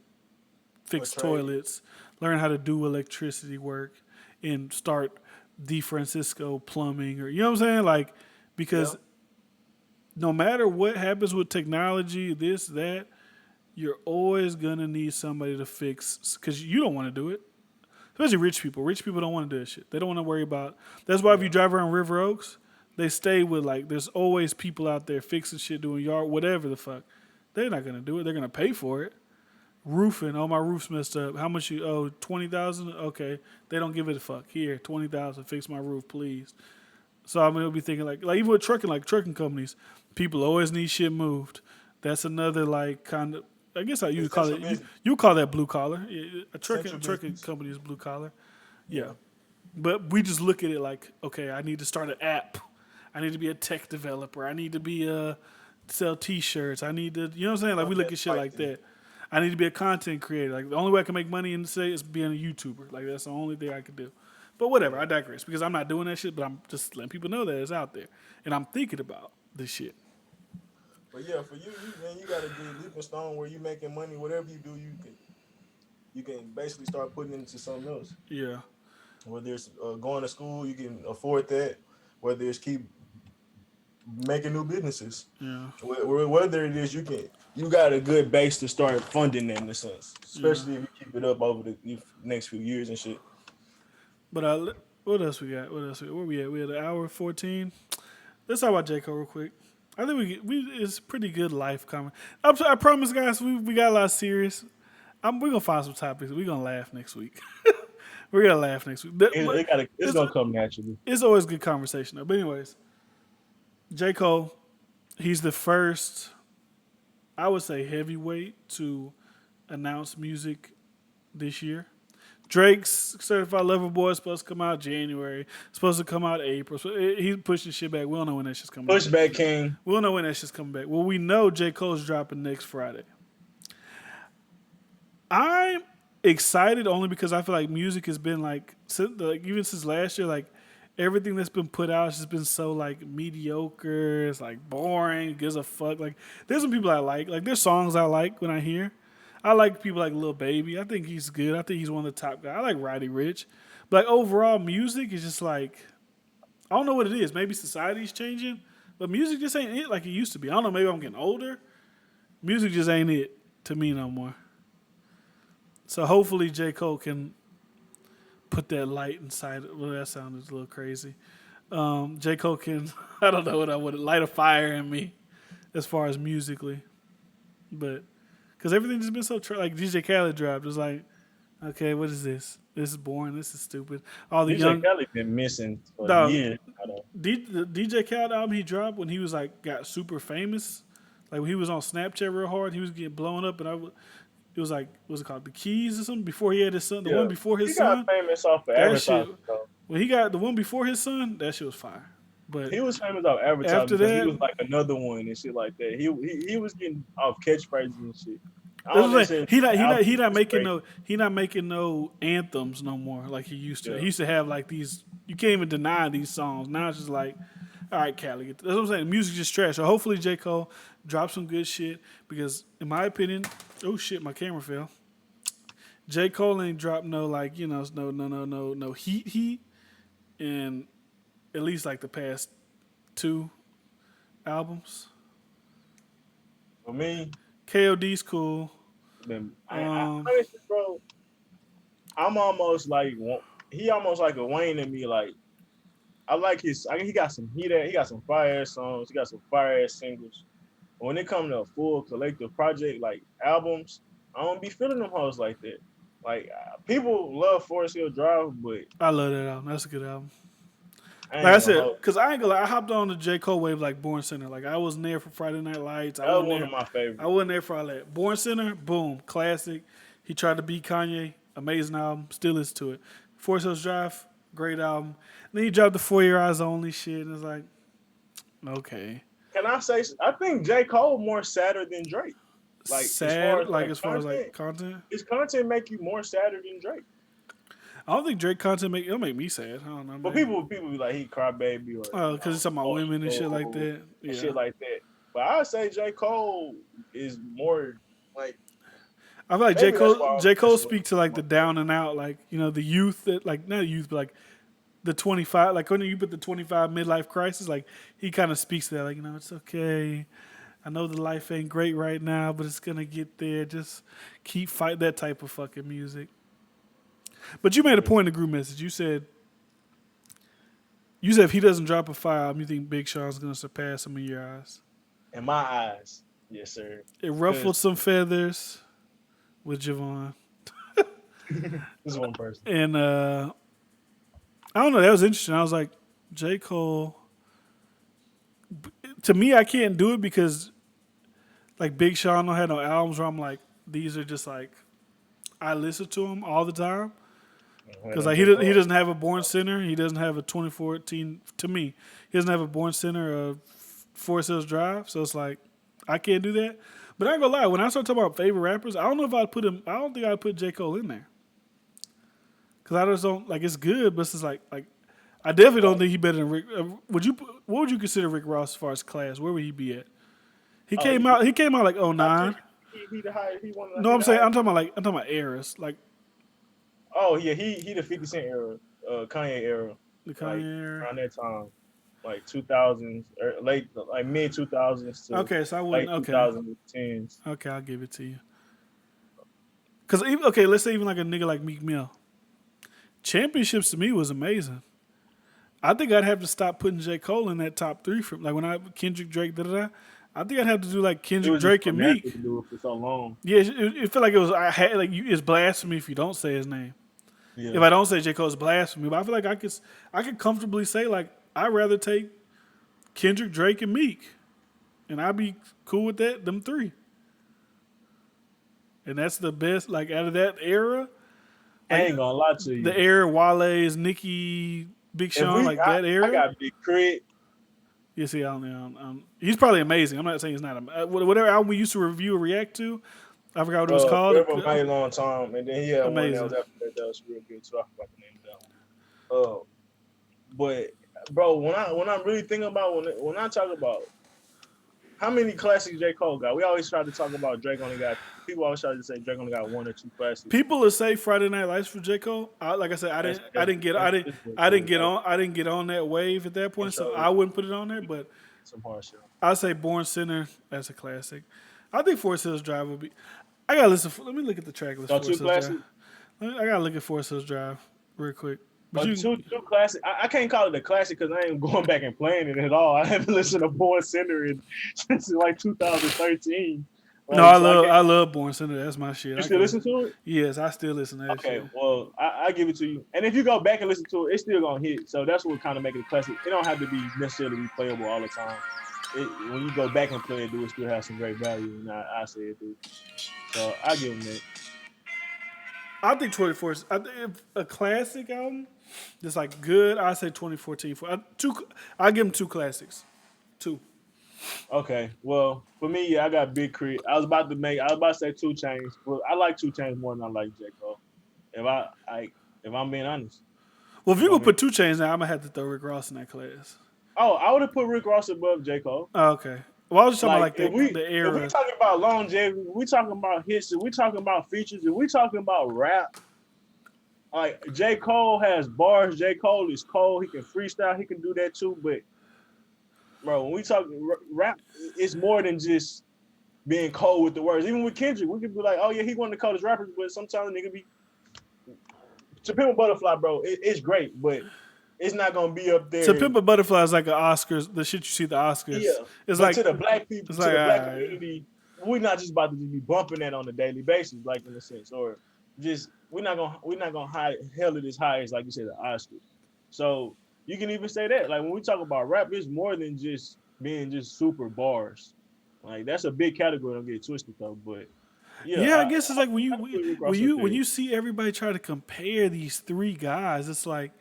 fix toilets, learn how to do electricity work, and start DeFrancisco plumbing, or you know what I'm saying, like, because no matter what happens with technology, this that. You're always gonna need somebody to fix because you don't want to do it. Especially rich people. Rich people don't want to do that shit. They don't want to worry about. That's why if you drive around River Oaks, they stay with like. There's always people out there fixing shit, doing yard, whatever the fuck. They're not gonna do it. They're gonna pay for it. Roofing. Oh, my roof's messed up. How much you owe? 20,000. Okay. They don't give it a fuck. Here, 20,000. Fix my roof, please. So I'm gonna be thinking like even with trucking companies, people always need shit moved. That's another like kind of. I guess you would call it. You call that blue collar. A trucking company is blue collar. Yeah, but we just look at it like, okay, I need to start an app. I need to be a tech developer. I need to be sell T-shirts. I need to, you know what I'm saying? Like we look at shit like that. I need to be a content creator. Like the only way I can make money in the state is being a YouTuber. Like that's the only thing I could do. But whatever, I digress because I'm not doing that shit. But I'm just letting people know that it's out there, and I'm thinking about this shit. But yeah, for you man, you gotta do leaping stone where you making money. Whatever you do, you can basically start putting into something else. Yeah. Whether it's going to school, you can afford that. Whether it's keep making new businesses. Yeah. Whether it is you got a good base to start funding in a sense, especially if you keep it up over the next few years and shit. But what else we got? Where we at? We at an hour 14. Let's talk about J. Cole real quick. I think it's pretty good life coming. I promise, guys, we got a lot of serious. We're gonna find some topics. We're gonna laugh next week. We're gonna laugh next week. It's gonna come naturally. It's always good conversation though. But anyways, J. Cole, he's the first, I would say, heavyweight to announce music this year. Drake's Certified Lover Boy is supposed to come out January. It's supposed to come out April. So he's pushing shit back. We don't know when that shit's coming back. Pushback King. We don't know when that shit's coming back. Well, we know J. Cole's dropping next Friday. I'm excited only because I feel like music has been like even since last year, like everything that's been put out has just been so like mediocre. It's like boring. Gives a fuck. Like there's some people I like. Like there's songs I like when I hear. I like people like Lil Baby. I think he's good. I think he's one of the top guys. I like Roddy Ricch. But like overall music is just like I don't know what it is. Maybe society's changing, but music just ain't it like it used to be. I don't know. Maybe I'm getting older. Music just ain't it to me no more. So hopefully J. Cole can put that light inside. Well, that sounded a little crazy. J. Cole can, I don't know what I would light a fire in me as far as musically. But, because everything just been so, like DJ Khaled dropped. It was like, okay, what is this? This is boring. This is stupid. All the DJ Khaled been missing for years. The DJ Khaled album he dropped when he was like, got super famous. Like when he was on Snapchat real hard, he was getting blown up and it was like, what's it called? The Keys or something? Before he had his son, the one before his son. He got famous off of advertising. When he got the one before his son, that shit was fire. But he was famous off advertising after because that, he was like another one and shit like that. He was getting off catchphrases and shit. He not making no anthems no more like he used to. Yeah. He used to have like these. You can't even deny these songs. Now it's just like, all right, Cali. That's what I'm saying. Music just trash. So hopefully J. Cole drops some good shit because, in my opinion, oh shit, my camera fell. J. Cole ain't dropped no like no heat, in at least like the past 2 albums. For me, KOD's cool. Honestly, bro, I'm almost like he almost like a Wayne to me. Like I like his. He got some heat. He got some fire ass songs. He got some fire ass singles. But when it comes to a full collective project like albums, I don't be feeling them hoes like that. Like people love Forest Hill Drive, but I love that album. That's a good album. Like I said, because I ain't gonna lie, I hopped on the J. Cole wave like Born Center. Like I wasn't there for Friday Night Lights. That was one of my favorites. I wasn't there for all that. Born Center, boom, classic. He tried to beat Kanye, amazing album. Still is to it. Forest Hills Drive, great album. Then he dropped the For Your Eyes Only shit, and it's like, okay. Can I say? I think J. Cole more sadder than Drake. Like sad, as far as content. His content make you more sadder than Drake. I don't think Drake content it'll make me sad. I don't know. But people be like he cry baby or because he's talking about women and shit like that. Yeah. Shit like that. But I would say J. Cole is more like. I feel like J. Cole speaks to like the down and out, like the youth that like not youth, but like the 25. Like when you put the 25 midlife crisis, like he kind of speaks to that. Like it's okay. I know the life ain't great right now, but it's gonna get there. Just keep fighting that type of fucking music. But you made a point in the group message. You said if he doesn't drop a fire album, you think Big Sean's gonna surpass him in your eyes? In my eyes, yes, sir. It ruffled some feathers with Javon. This is one person. And I don't know. That was interesting. I was like, J. Cole. To me, I can't do it because, like, Big Sean don't have no albums where I'm like, these are just like, I listen to him all the time. Because like he doesn't have a Born Center, he doesn't have a 2014. To me, he doesn't have a Born Center of Forest Hills Drive. So it's like I can't do that. But I ain't gonna lie, when I start talking about favorite rappers, I don't know if I'd put him. I don't think I'd put J. Cole in there. Because I just don't like it's good, but it's just like I definitely don't think he better than Rick. What would you consider Rick Ross as far as class? Where would he be at? He came out like 09. He the highest. He won. No, I'm talking about eras. Like, oh yeah, he the 50 Cent era, Kanye era. The Kanye era around that time, like 2000s, late like mid 2000s to okay, so I wouldn't. Late okay, 2010s. Okay, I'll give it to you. Because let's say even like a nigga like Meek Mill. Championships to me was amazing. I think I'd have to stop putting J. Cole in that top 3 from like when I Kendrick, Drake, I think I'd have to do like Kendrick, Drake, and Meek. To do it for so long. Yeah, it felt like it was. It's blasphemy if you don't say his name. Yeah. If I don't say J. Cole, it's blasphemy. But I feel like I could comfortably say like I'd rather take Kendrick, Drake, and Meek, and I'd be cool with that. Them 3, and that's the best. Like out of that era, I ain't gonna lie to you. The era Wale's, Nicki, Big Sean, like that I era. got Big Crit. You see, I don't know. He's probably amazing. I'm not saying he's not. Whatever album we used to review or react to, I forgot what it was called. Forever Mighty Long Time, and then he had one that was after that was real good too. I forgot the name of that one. But bro, when I'm really thinking about when I talk about how many classics J. Cole got, we always try to talk about Drake only got. People always try to say Drake only got 1 or 2 classics. People will say Friday Night Lights for J. Cole. Like I said, I didn't get on that wave at that point, so I wouldn't put it on there. But some hard shit. I'd say Born Sinner, that's a classic. I think Forest Hills Drive would be. I gotta listen. Let me look at the track list. So 2 classics. I gotta look at Forest Hills Drive real quick. But two classic. I can't call it a classic because I ain't going back and playing it at all. I haven't listened to Born Sinner since like 2013. Like, no, I love Born Sinner. That's my shit. You still listen to it? Yes, I still listen to that shit. Okay, well, I give it to you. And if you go back and listen to it, it's still gonna hit. So that's what kind of make it a classic. It don't have to be necessarily replayable all the time. When you go back and play it, do it still have some great value, and I say it do. So I give them that. I think 2014. I think if a classic album that's like good, I say 2014. I give them 2 classics. 2. Okay, well, for me, I got Big Crit. I was about to say 2 Chainz, but I like 2 Chainz more than I like J. Cole. If I'm being honest. Well, if you gonna put 2 Chainz now, I'm gonna have to throw Rick Ross in that class. Oh, I would have put Rick Ross above J. Cole. Oh, okay. Well, I was just talking about like the era. If we talking about longevity, we talking about history, we talking about features, and we talking about rap. Like J. Cole has bars. J. Cole is cold. He can freestyle. He can do that too. But bro, when we talk rap, it's more than just being cold with the words. Even with Kendrick, we could be like, oh yeah, he one of the coldest rappers, but sometimes nigga be To Pimp a Butterfly, bro. It's great, but it's not gonna be up there. To Pimp a Butterfly is like an Oscars. The shit you see at the Oscars. Yeah, it's but like to the black people, to the black community, we're not just about to just be bumping that on a daily basis, like in a sense, or just we're not gonna hell it as high as like you said the Oscars. So you can even say that, like when we talk about rap, it's more than just being just super bars. Like that's a big category. Don't get twisted though, but yeah, I guess it's like when you see everybody try to compare these 3 guys, it's like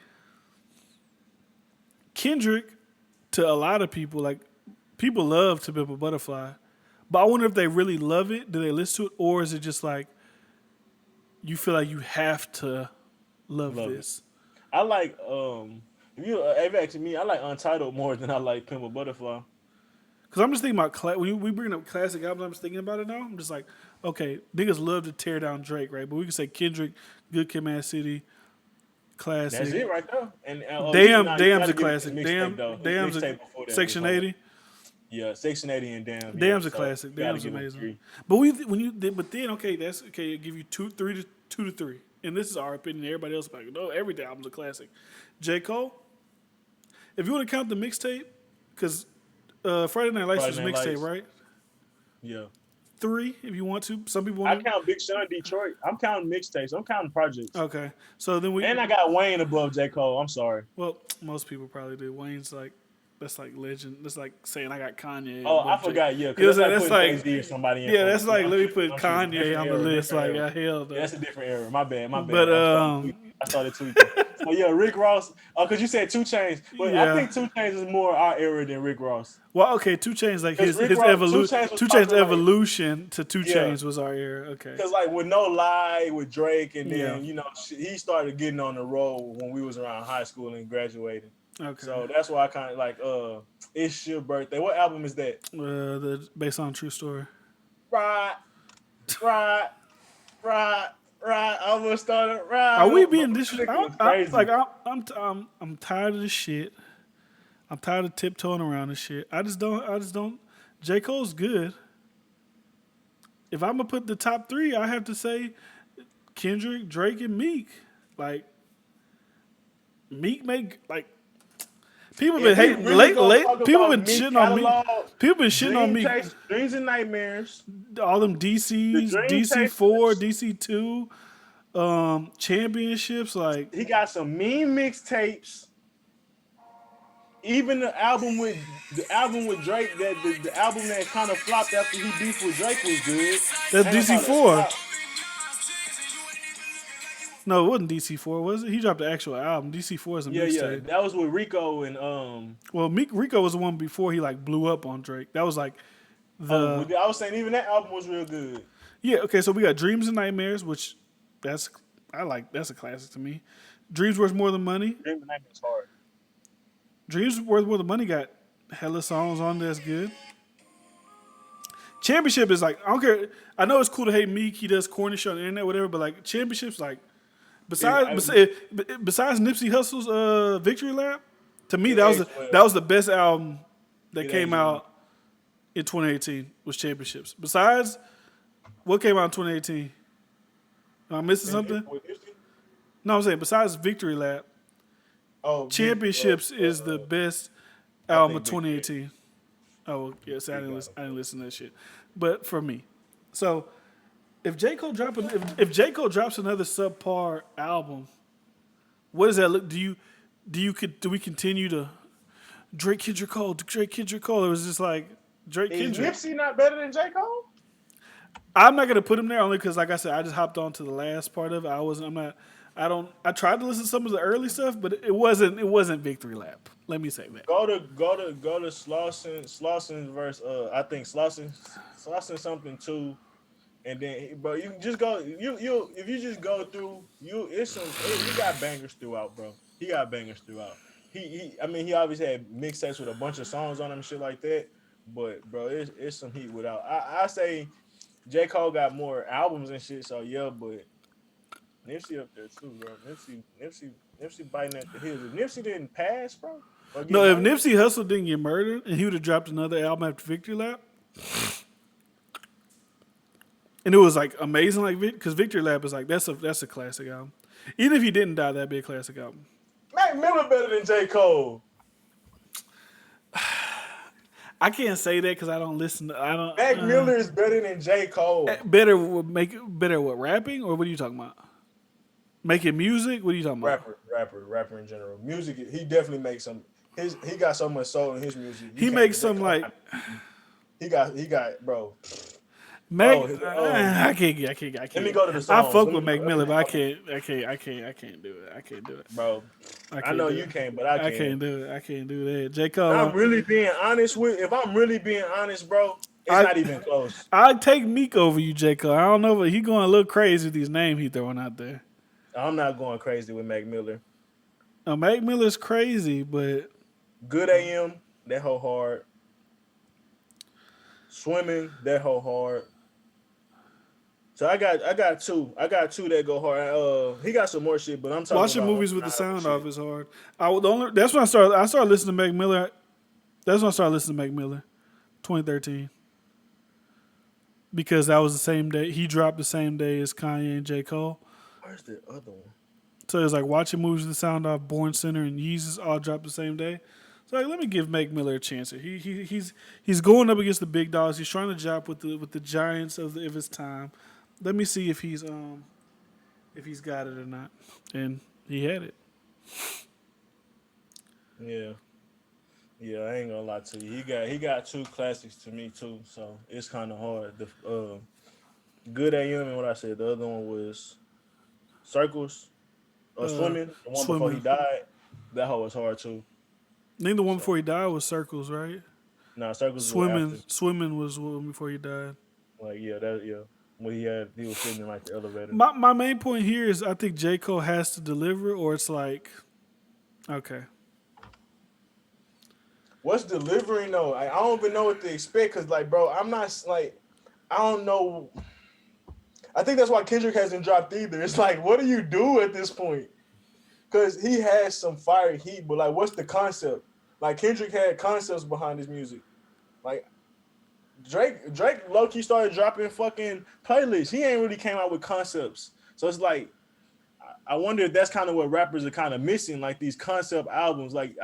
Kendrick to a lot of people, like people love To Pimp a Butterfly, but I wonder if they really love it. Do they listen to it, or is it just like you feel like you have to love this? It. I like if you ever asked me, I like Untitled more than I like Pimp a Butterfly. Because I'm just thinking about when we bring up classic albums, I'm just thinking about it now. I'm just like, okay, niggas love to tear down Drake, right? But we can say Kendrick, Good Kid, Mad City, classic. That's it right there. And Damn's a classic. Damn's a Section 80. Yeah, Section 80 and Damn. Damn's a classic. Damn's amazing. But then okay, that's okay. I'll give you 2 to 3, and this is our opinion. Everybody else is like, no, every album's a classic. J. Cole. If you want to count the mixtape, because Friday Night Lights was mixtape, right? Yeah. 3, if you want to. Some people want I count Big Sean Detroit. I'm counting mixtapes. I'm counting projects. Okay. So then I got Wayne above J. Cole. I'm sorry. Well, most people probably do. Wayne's like, that's like legend. That's like saying I got Kanye. Oh, I forgot. Yeah. That's like or somebody in that's like, let me put Kanye on the list. Like, I held that's a different era. My bad. But, I started tweaking. So yeah, Rick Ross. Because you said 2 Chainz, but I think 2 Chainz is more our era than Rick Ross. Well, okay, 2 Chainz like his evolution. 2 Chainz evolution to 2 Chainz was our era. Okay. Because like with No Lie with Drake, and then he started getting on the road when we was around high school and graduating. Okay. So that's why I kind of like It's Your Birthday. What album is that? Based on True Story. Right. I'm gonna start it right. Are we being disrespectful? I'm tired of this shit. I'm tired of tiptoeing around this shit. I just don't. J. Cole's good. If I'm gonna put the top 3, I have to say Kendrick, Drake, and Meek. Like Meek people been hating late. People been shitting on me. People been shitting on me. Dreams and Nightmares. All them DCs, DC4, DC2, championships. Like he got some mean mixtapes. Even the album with Drake, the album that kind of flopped after he beefed with Drake was good. That's DC4. No, it wasn't DC4, was it? He dropped the actual album. DC4 is a Yeah, yeah. mixtape. That was with Rico and Well, Rico was the one before he like blew up on Drake. That was like the I was saying even that album was real good. yeah. Okay, so we got Dreams and Nightmares, which that's that's a classic to me. Dreams Worth More Than Money. Dream of the Night is hard. Dreams Worth More Than Money got hella songs on there that's good. Championship is like I don't care. I know it's cool to hate Meek. He does corny shit on the internet, whatever. But like Championship's like besides Nipsey Hussle's Victory Lap, to me that was the best album that came out in 2018 was Championships. Besides, what came out in 2018? Am I missing something? No, I'm saying besides Victory Lap, Championships is the best album of 2018. Oh yes, I didn't listen to that shit. But for me, so if J Cole drops another subpar album, what does that look? Do we continue to Drake Kendrick Cole? It was just like Drake Kendrick. Is Nipsey not better than J Cole? I'm not gonna put him there only because, like I said, I just hopped on to the last part of it. I tried to listen to some of the early stuff, but it wasn't Victory Lap. Let me say that. Go to Slosson's verse. I think Slosson something too, and then bro, you can just go. If you just go through, he got bangers throughout, bro. He got bangers throughout. He he obviously had mixtapes with a bunch of songs on them and shit like that. But bro, it's some heat without. I say J. Cole got more albums and shit, so yeah, but Nipsey up there too, bro. Nipsey biting at the heels. If Nipsey didn't pass, bro. No, if Nipsey Hussle didn't get murdered and he would have dropped another album after Victory Lap, and it was like amazing, like because Victory Lap is like that's a classic album. Even if he didn't die, that'd be a classic album. Mac Miller better than J. Cole. I can't say that because I don't listen. Mac Miller is better than J. Cole. Better what rapping or what are you talking about? Making music? What are you talking about? Rapper in general. Music. He definitely makes some. He got so much soul in his music. He makes some like. He got bro. Mac, I can't. Let me go to the songs. I fuck with Mac Miller, but I can't do it. I can't do it, bro. I know you can't, but I can. I can't do it. I can't do that. J. Cole. If I'm really being honest, bro, it's not even close. I'd take Meek over you, J. Cole. I don't know, but he going a little crazy with these names he throwing out there. I'm not going crazy with Mac Miller. Mac Miller's crazy, but Good AM, that whole hard. Swimming, that whole hard. So I got two. That go hard. He got some more shit, but I'm talking watching about movies with the sound off is hard. That's when I started listening to Mac Miller. That's when I started listening to Mac Miller, 2013. Because that was the same day he dropped the same day as Kanye and J. Cole. Where's the other one? So it was like watching movies with the sound off, Born Sinner and Yeezus all dropped the same day. So like, let me give Mac Miller a chance here. He's going up against the big dogs. He's trying to job with the giants of his time. Let me see if he's got it or not. And he had it. Yeah. Yeah, I ain't gonna lie to you. He got two classics to me too, so it's kind of hard. The Good AM and what I said. The other one was Circles or Swimming. The one before he died. That whole was hard too. I think the one before he died was Circles, right? Nah, Circles. Swimming was the one before he died. Like yeah. When he was sitting in like the elevator. My main point here is I think J. Cole has to deliver, or it's like, okay. What's delivering though? I don't even know what to expect because like, bro, I'm not like, I don't know. I think that's why Kendrick hasn't dropped either. It's like, what do you do at this point? Because he has some fire heat, but like, what's the concept? Like Kendrick had concepts behind his music. Like Drake low-key started dropping fucking playlists. He ain't really came out with concepts. So it's like, I wonder if that's kind of what rappers are kind of missing, like these concept albums. Like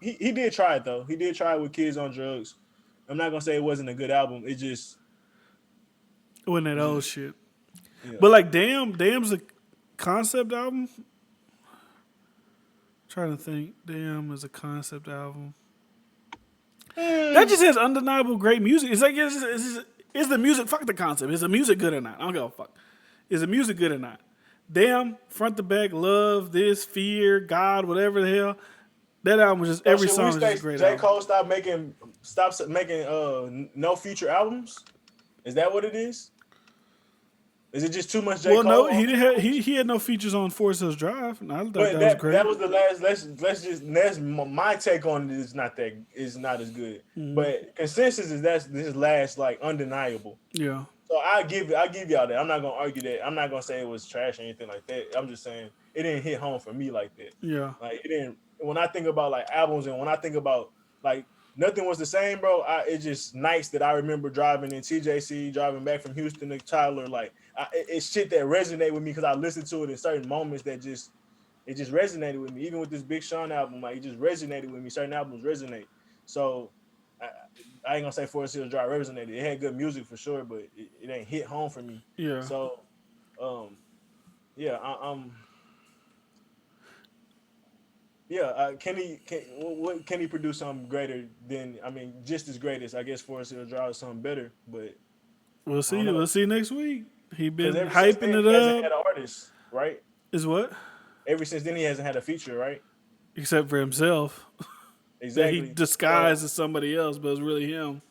he did try it though. He did try it with Kids on Drugs. I'm not gonna say it wasn't a good album. It just wasn't that old shit. Yeah. But like Damn's a concept album. I'm trying to think. Damn is a concept album. That just has undeniable great music. It's like is the music fuck the concept? Is the music good or not? I don't give a fuck. Is the music good or not? Damn, front to back, love, this, fear, God, whatever the hell. That album was just So every should song we was just say a great J. album. Cole stop making no future albums? Is that what it is? Is it just too much J. Well, Cole no, on he didn't have albums? he had no features on Forest Hills Drive, and I thought But that was that great. was the last. That's my take on it is not as good. Mm-hmm. But consensus is that's this last like undeniable. Yeah, So I give y'all that. I'm not gonna argue that. I'm not gonna say it was trash or anything like that. I'm just saying it didn't hit home for me like that. yeah, Like it didn't. When I think about like albums and when I think about like nothing was the same, bro. It's just nights that I remember driving in TJC, driving back from Houston to Tyler. Like it's shit that resonate with me because I listened to it in certain moments that just it just resonated with me. Even with this Big Sean album, like it just resonated with me. Certain albums resonate. So I ain't gonna say Forest Hills Drive resonated. It had good music for sure, but it ain't hit home for me. yeah. So, yeah, can he produce something greater than? I mean, just as great as I guess Forest Hills Drive is something better, but We'll see. We'll see next week. He been ever since then, hyping it he hasn't up. had an artist, right? Is what? Ever since then, he hasn't had a feature, right? Except for himself, Exactly. that he disguised as somebody else, but it's really him.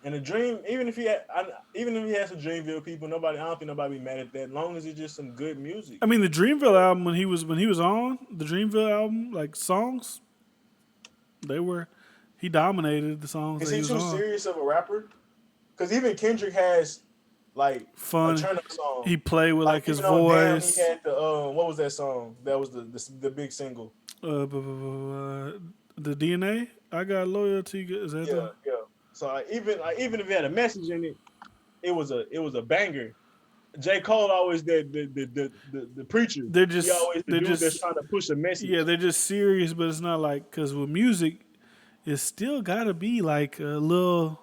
And the dream, even if he had some Dreamville people, I don't think nobody be mad at that. As long as it's just some good music. I mean, the Dreamville album when he was on the Dreamville album, like songs, he dominated the songs Is that he he too was on. serious of a rapper? Because even Kendrick has like Fun. a turn up song. He played with like his even on Damn, voice. he had the what was that song? That was the big single. The DNA. I got loyalty. Is that the? Yeah. So even if it had a message in it, it was a banger. J. Cole always the preacher. They're just he always the they're dude just that's trying to push a message. Yeah, they're just serious, but it's not like because with music, it's still gotta be like a little.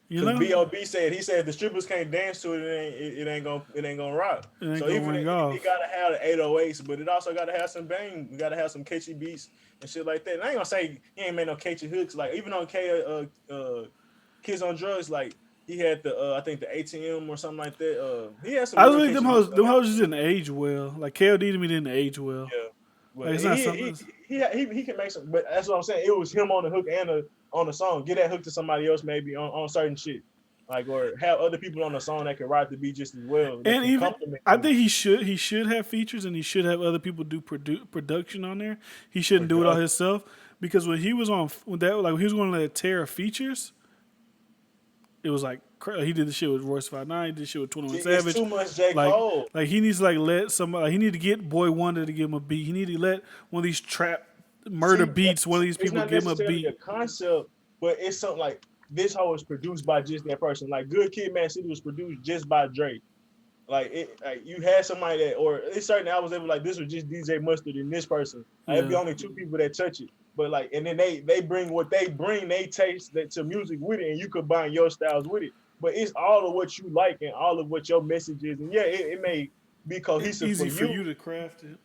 You know, B.O.B. said if the strippers can't dance to it, it ain't gonna rock. So even it gotta have the 808s, but it also gotta have some bang. We gotta have some catchy beats and shit like that. And I ain't gonna say he ain't made no catchy hooks. Like even on Kids on Drugs, like he had the I think the ATM or something like that. He had some. I was like them hoes just didn't age well. Like KOD to me didn't age well. Yeah, but like, it's not something. He can make some. But that's what I'm saying. It was him on the hook and on the song. Get that hook to somebody else maybe on certain shit. Like or have other people on the song that can ride the beat just as well. And even I think he should have features and he should have other people do production on there. He shouldn't do it all himself because when he was on when he was going to that Terra features, it was like he did the shit with Royce 5'9", he did shit with 21 Savage. It's too much J. Cole. Like he needs to let somebody. He need to get Boy Wonder to give him a beat. He need to let one of these trap murder beats. One of these people give him a beat. A concept, but it's something like. This whole was produced by just that person. Like Good Kid, Mad City was produced just by Drake. Like you had somebody that, or it's certain albums that were like this was just DJ Mustard and this person. Like, it'd be only two people that touch it. But like, and then they bring what they bring, they taste that to music with it, and you combine your styles with it. But it's all of what you like and all of what your message is. And yeah, it may be cohesive it's easy for you to craft it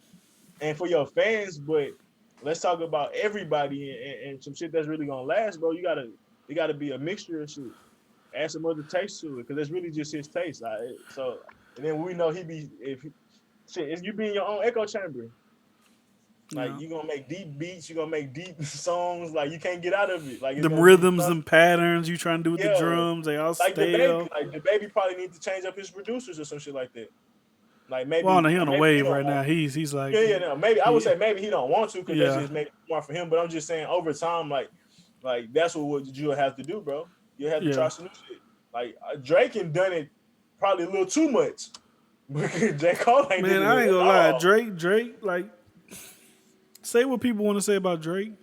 and for your fans. But let's talk about everybody and some shit that's really gonna last, bro. It got to be a mixture of shit. Add some other taste to it, because it's really just his taste. So, and then we know if you be in your own echo chamber, like you gonna make deep beats, you gonna make deep songs, like you can't get out of it. Like the rhythms and patterns you trying to do with the drums, they all stale. The baby probably needs to change up his producers or some shit like that. Like maybe. Well, he on a wave right now. He's like maybe I would say maybe he don't want to because that's just maybe more for him. But I'm just saying over time, like that's what you'll have to do, bro. You have to try some new shit. Like Drake and done it probably a little too much. J. Cole ain't. Man, I ain't gonna lie. Drake, like, say what people want to say about Drake.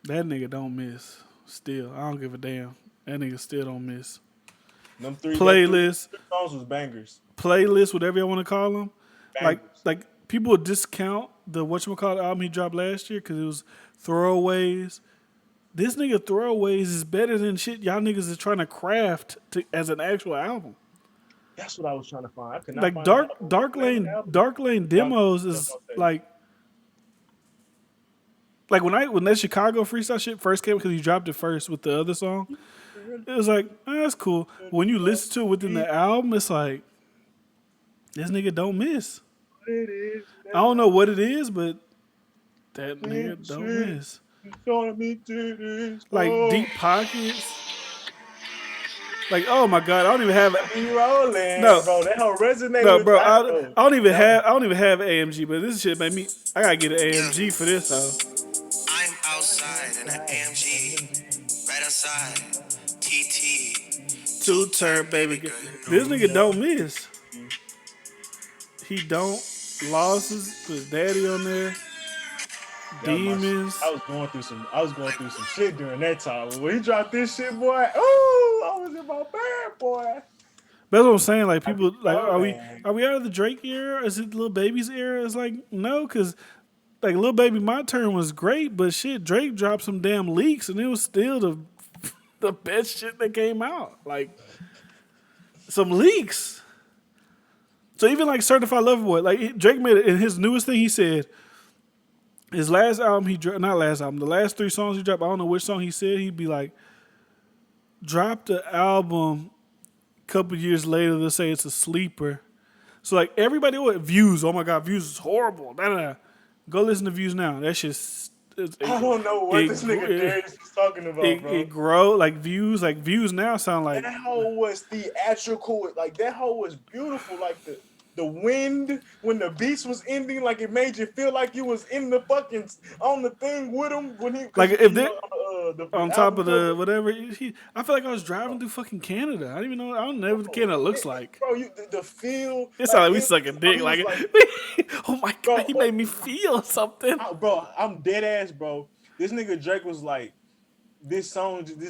That nigga don't miss. Still, I don't give a damn. That nigga still don't miss. Them three playlist songs was bangers. Playlist, whatever you want to call them. Bangers. Like people discount the whatchamacallit album he dropped last year because it was throwaways. This nigga throwaways is better than shit y'all niggas is trying to craft as an actual album. That's what I was trying to find. I could not like find Dark Lane demos is like when that Chicago freestyle shit first came because he dropped it first with the other song. It was like that's cool. When you listen to it within the album, it's like This nigga don't miss. It is. I don't know what it is, but that nigga Shit, don't shit. miss. You showing me titties. Like Oh, deep pockets. Like, oh my god, I don't even have be rolling, no, bro. That whole resonate no, with bro. I know. I don't even have AMG, but this shit made me. I gotta get an AMG for this though. I'm outside in an AMG, right outside. TT, Two-turn baby. This nigga don't miss. He don't. Losses. Put his daddy on there. That was my shit. Demons. I was going through some shit during that time. When he dropped this shit, boy, ooh, I was in my bed, boy. That's what I'm saying. Like people, like man. are we out of the Drake era? Is it Lil Baby's era? It's like no, because like Lil Baby, My Turn was great, but shit, Drake dropped some damn leaks, and it was still the best shit that came out. Like some leaks. So even like Certified Lover Boy, like Drake made it in his newest thing. He said his last album he dropped, not last album, the last 3 songs he dropped. I don't know which song he said. He'd be like, drop the album. Couple years later, they'll say it's a sleeper. So like everybody, what Views? Oh my god, Views is horrible. Go listen to Views now. That shit's. I don't know what this nigga Darius was talking about, bro. It grow like Views now sound like That hoe was theatrical. Like that hoe was beautiful. Like the wind when the beats was ending, like it made you feel like you was in the fucking on the thing with him when he like if they on top of the whatever. I feel like I was driving through fucking Canada. I don't even know. I don't know what Canada looks like. Bro, the feel. It sounds like we sucking dick. Like, oh my god, Bro, he made me feel something. Bro, I'm dead ass, bro. This nigga Drake was like, this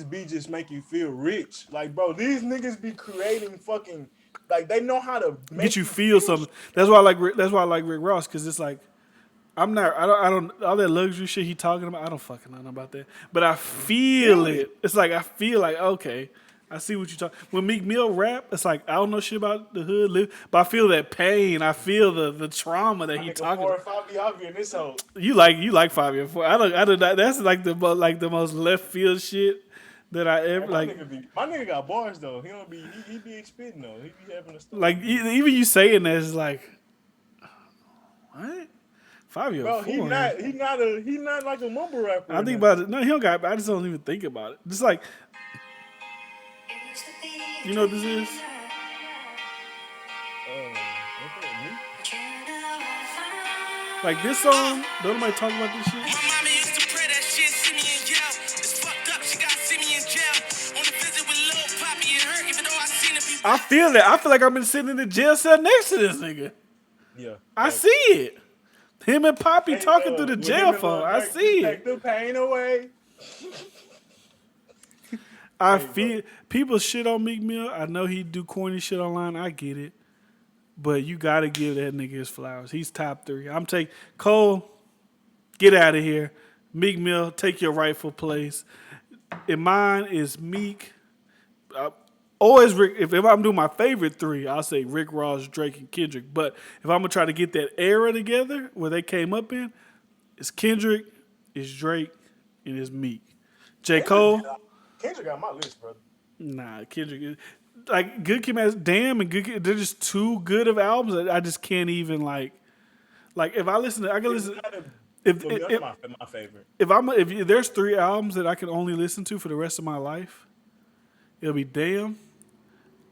beat just make you feel rich. Like, bro, these niggas be creating fucking, like they know how to make Get you feel something. That's why I like Rick Ross, because it's like I don't all that luxury shit he talking about. I don't fucking know about that, but I feel it. It's like I feel like okay, I see what you talk. When Meek Mill rap, it's like I don't know shit about the hood, but I feel that pain. I feel the trauma that he talking about. 4 or 5 in this hoe. You like 5 year 4. I don't. That's like the most left field shit that I ever like. My nigga got bars though. He don't be he be spitting though. He be having a stuff. Like even you saying that is like what? 5 year Bro, 4. he not like a mumble rapper. I think about it. No, he don't got. I just don't even think about it. Just like, you know what this is? Like this song. Don't nobody talk about this shit. My mama used to pray that shit, see me in jail. It's fucked up, she got see me in jail. On a visit with Lil Poppy and her, even though I seen it be. I feel that. I feel like I've been sitting in the jail cell next to this nigga. Yeah. I see it. Him and Poppy talking through the jail phone. I see it. Take the pain away. I feel people shit on Meek Mill. I know he do corny shit online. I get it. But you got to give that nigga his flowers. He's top 3. I'm taking Cole, get out of here. Meek Mill, take your rightful place. And mine is Meek. Always Rick. If I'm doing my favorite 3, I'll say Rick Ross, Drake, and Kendrick. But if I'm gonna try to get that era together where they came up in, it's Kendrick, it's Drake, and it's Meek. J. Cole. Kendrick got my list, brother. Nah, Kendrick is like Good Kid, has Damn and Good Kid. They're just too good of albums that I just can't even like if I listen to, I can listen. That's my favorite. If there's 3 albums that I can only listen to for the rest of my life, it'll be Damn,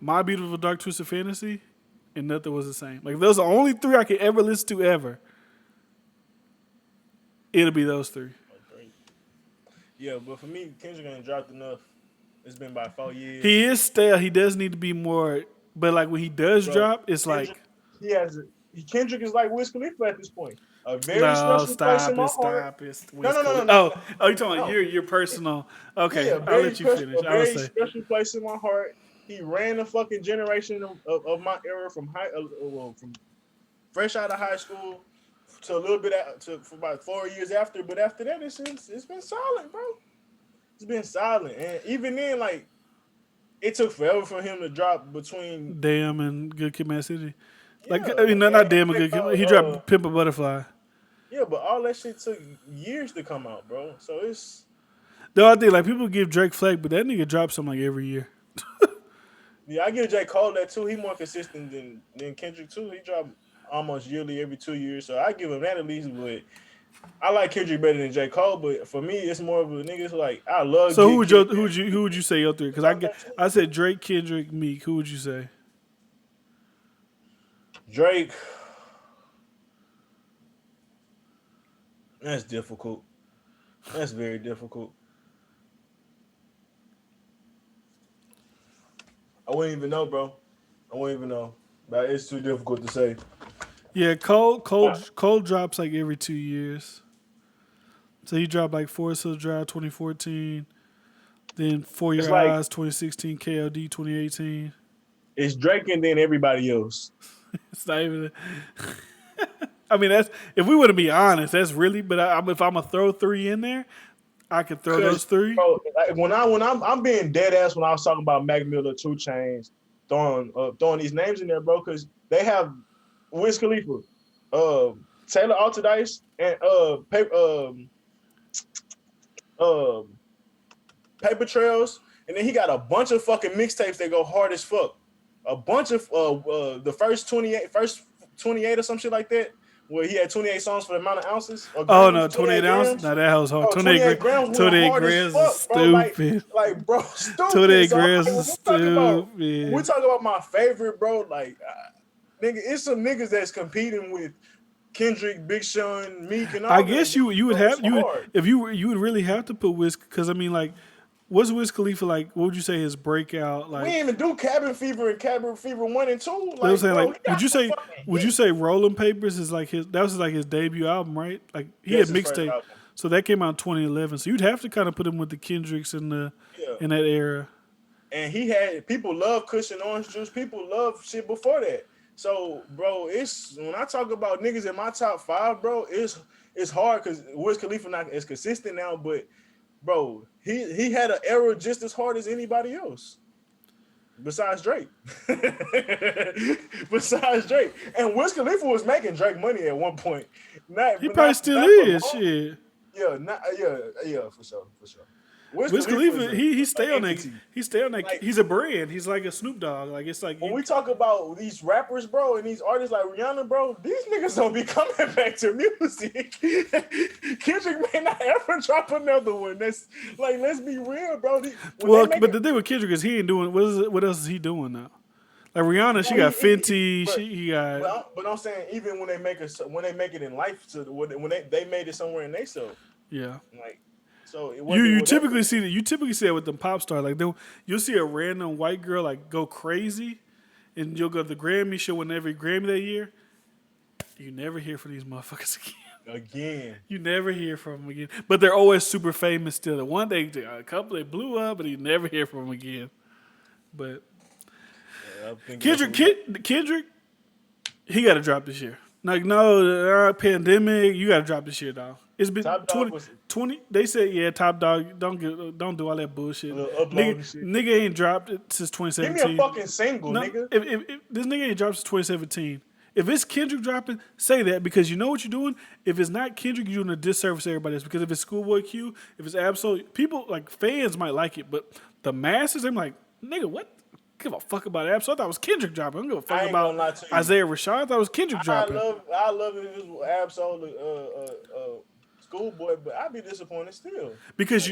My Beautiful Dark Twisted Fantasy, and Nothing Was the Same. Like those are the only 3 I could ever listen to ever. It'll be those 3. Yeah, but for me, Kendrick ain't dropped enough. It's been about 4 years. He is stale. He does need to be more. But like when he does drop, it's Kendrick, like Kendrick is like Wiz Khalifa at this point. A very special place in my heart. No. Oh, you talking about your personal? Okay, Yeah, I'll let you finish. A very special place in my heart. He ran a fucking generation of my era from from fresh out of high school to a little bit for about 4 years after. But after that, it's been silent, bro. It's been silent, and even then, like it took forever for him to drop between Damn and Good Kid, Mad City. Like Yeah, I mean, not Damn and Good Kid. He dropped Pimp a Butterfly. Yeah, but all that shit took years to come out, bro. So it's Though I think like people give Drake flack, but that nigga drops something like every year. Yeah, I give J. Cole that too. He more consistent than Kendrick too. He drop almost yearly every 2 years, so I give him that at least. But I like Kendrick better than J. Cole. But for me, it's more of a niggas like I love So Get Kid. who would you say your three? Because I said Drake, Kendrick, Meek. Who would you say? Drake. That's difficult. That's very difficult. I wouldn't even know, bro. I wouldn't even know. But it's too difficult to say. Yeah, Cole drops like every 2 years. So he dropped like Forest Hill Drive 2014, then For It's Your like Eyes 2016, KLD 2018. it's Drake and then everybody else. It's not even. I mean, that's if we want to be honest, that's really. But if I'm gonna throw three in there, I could throw those Cause three. bro, like when I'm being dead ass when I was talking about Mac Miller, 2 Chainz, throwing these names in there, bro, because they have Wiz Khalifa, uh, Taylor Altidice, and um, Paper Trails, and then he got a bunch of fucking mixtapes that go hard as fuck. A bunch of the first 28 or some shit like that, where he had 28 songs for the amount of ounces or Oh grams, no, 28 ounces. grams. No, that was hard. Bro, 28 grams went 28 hard as grams is fuck, bro. stupid. Bro, stupid. 28 So grams like, is stupid. when we talk about my favorite, bro, like nigga, it's some niggas that's competing with Kendrick, Big Sean, Meek, and all I that. guess you would Bro, have it's hard. if you would really have to put Wiz because I mean like what's Wiz Khalifa like? What would you say his breakout We like? ain't even do Cabin Fever and Cabin Fever 1 and 2. I was Like, saying bro, like he got some fucking would you hits. say Rolling Papers is like his that was like his debut album right? Like he That's had his first mixtape, album. so that came out in 2011. So you'd have to kind of put him with the Kendricks Yeah. in that era. And he had people love Cushion Orange Juice. People love shit before that. So, bro, it's when I talk about niggas in my top 5, bro, it's hard because Wiz Khalifa not as consistent now, but bro, he had an era just as hard as anybody else. Besides Drake. Besides Drake. And Wiz Khalifa was making Drake money at one point. Not, He but probably not, still not for is. long. Shit. Yeah, for sure. Wiz Khalifa Khalifa, is he a stay on that. entity. He stay on that. Like, He's a brand. He's like a Snoop Dogg. Like it's like when we talk about these rappers, bro, and these artists like Rihanna, bro, these niggas don't be coming back to music. Kendrick may not ever drop another one. That's like, let's be real, bro. but the thing with Kendrick is he ain't doing. What else is he doing now? Like Rihanna, she got Fenty. He got. But I'm saying even when they make it in life, when they made it somewhere in themselves, Yeah. like. So it You typically see that. You typically see it with the pop star. Like you'll see a random white girl like go crazy, and you'll go to the Grammy show and every Grammy that year. You never hear from these motherfuckers again. You never hear from them again. But they're always super famous still. The one day, a couple they blew up, but you never hear from them again. But Kendrick, he got to drop this year. Like no, pandemic, you got to drop this year, dog. It's been 20. They said, Top Dog. Don't do all that bullshit. Nigga ain't dropped it since 2017. Give me a fucking single, nigga. If this nigga ain't dropped since 2017. If it's Kendrick dropping, say that because you know what you're doing. If it's not Kendrick, you're doing a disservice to everybody else. Because if it's Schoolboy Q, if it's Absol, people like fans might like it, but the masses, I'm like, nigga, what? Give a fuck about Absol. I thought it was Kendrick dropping. I don't give a fuck about Isaiah Rashad. I thought it was Kendrick dropping. I love it if it was Absol, Schoolboy, but I'd be disappointed still. Because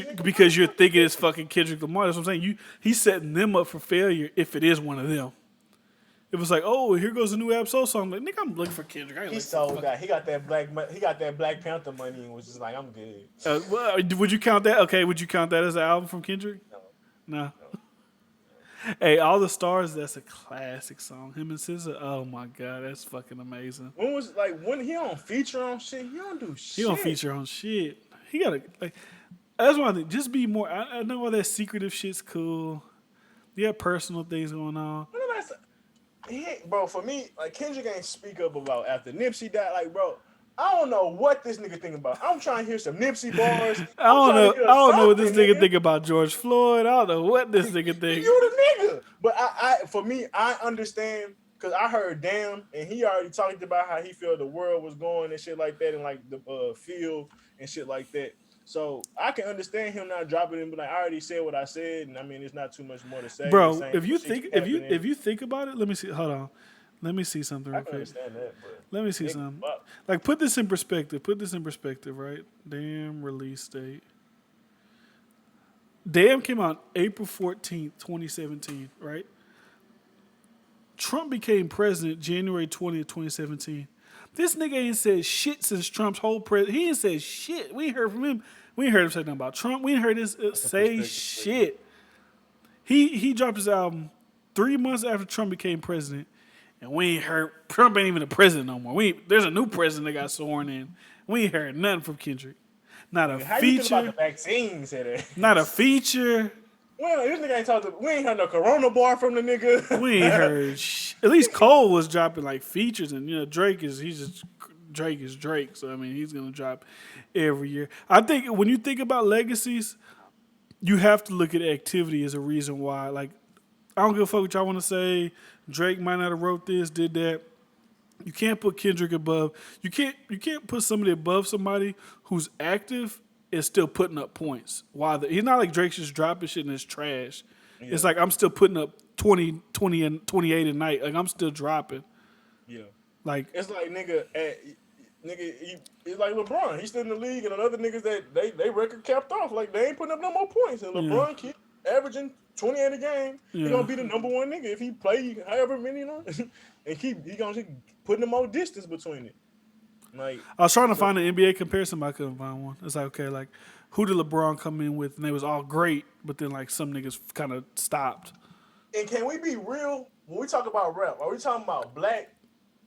you're thinking it's fucking Kendrick Lamar. That's what I'm saying. He's setting them up for failure if it is one of them. It was like, oh, here goes a new Absol song. Like, nigga, I'm looking for Kendrick. He sold that. He got that Black Panther money and was just like, I'm good. Would you count that? Okay, would you count that as an album from Kendrick? No. Hey, All the Stars, that's a classic song. Him and SZA, oh my God, that's fucking amazing. When he don't feature on shit, he don't do shit. He don't feature on shit. He gotta, that's why I think, just be more, I know all that secretive shit's cool. You have personal things going on. Bro, for me, like, Kendrick ain't speak up about after Nipsey died. Like, bro, I don't know what this nigga think about. I'm trying to hear some Nipsey bars. I don't know what this nigga think about George Floyd. I don't know what this nigga think. You the nigga. But for me, I understand because I heard Damn, and he already talked about how he felt the world was going and shit like that, and like the field and shit like that. So I can understand him not dropping it, but like, I already said what I said, and I mean, it's not too much more to say. The Bro, same if you shit think keep if you happening. if you think about it, let me see. Hold on, let me see something I real can quick. understand that, but Let me see nigga, something. fuck. Like, put this in perspective. Put this in perspective, right? Damn release date. Damn came out April 14th, 2017, right? Trump became president January 20th, 2017. This nigga ain't said shit since Trump's whole He ain't said shit. We ain't heard from him. We ain't heard him say nothing about Trump. We ain't heard him say perspective for you. shit. He dropped his album 3 months after Trump became president, and we ain't heard Trump ain't even the president no more. There's a new president that got sworn in. We ain't heard nothing from Kendrick. Not a How you feel about the feature. vaccines? Not a feature. Well, this nigga ain't talked to. We ain't heard no Corona bar from the nigga. We ain't heard. At least Cole was dropping like features, and Drake is Drake is Drake. So I mean, he's gonna drop every year. I think when you think about legacies, you have to look at activity as a reason why. Like, I don't give a fuck what y'all want to say. Drake might not have wrote this, did that. You can't put Kendrick above. You can't put somebody above somebody who's active and still putting up points. He's not like Drake's just dropping shit and it's trash. Yeah. It's like I'm still putting up 20 and 28 a night. Like I'm still dropping. Yeah. Like It's like it's like LeBron. He's still in the league, and other niggas that they record capped off. Like they ain't putting up no more points. And LeBron keep averaging 28 a game. He gonna be the number one nigga if he play however many, and he gonna keep putting the more distance between it. Like I was trying to find an NBA comparison, but I couldn't find one. It's like, okay, like who did LeBron come in with? And they was all great, but then like some niggas kind of stopped. And can we be real when we talk about rap? Are we talking about black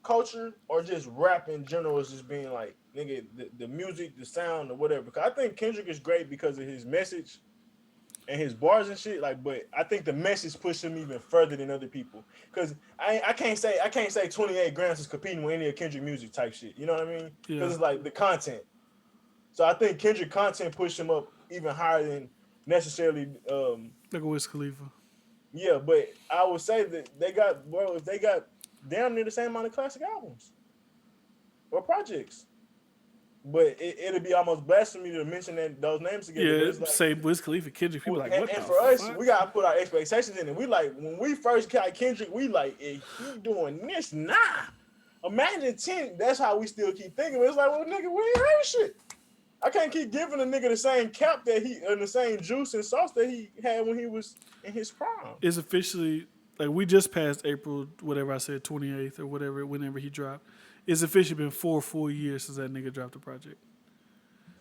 culture or just rap in general is just being like, nigga, the music, the sound, or whatever? Because I think Kendrick is great because of his message and his bars and shit. Like, but I think the message pushed him even further than other people. Because I can't say 28 grams is competing with any of Kendrick music type shit. You know what I mean? Because Yeah. it's like the content. So I think Kendrick content pushed him up even higher than necessarily. Like a Wiz Khalifa. Yeah, but I would say that if they got damn near the same amount of classic albums or projects. But it'll be almost blasphemy to mention those names together. But Yeah, it's like, same Wiz Khalifa, Kendrick. People like, what and the for us, fuck? we gotta put our expectations in it. We like when we first got Kendrick, we like, if he doing this, nah. Imagine 10. That's how we still keep thinking. It's like, well, nigga, we ain't heard shit. I can't keep giving a nigga the same cap that and the same juice and sauce that he had when he was in his prime. It's officially like we just passed April, whatever I said, 28th or whatever, whenever he dropped. It's officially been 4 full years since that nigga dropped the project.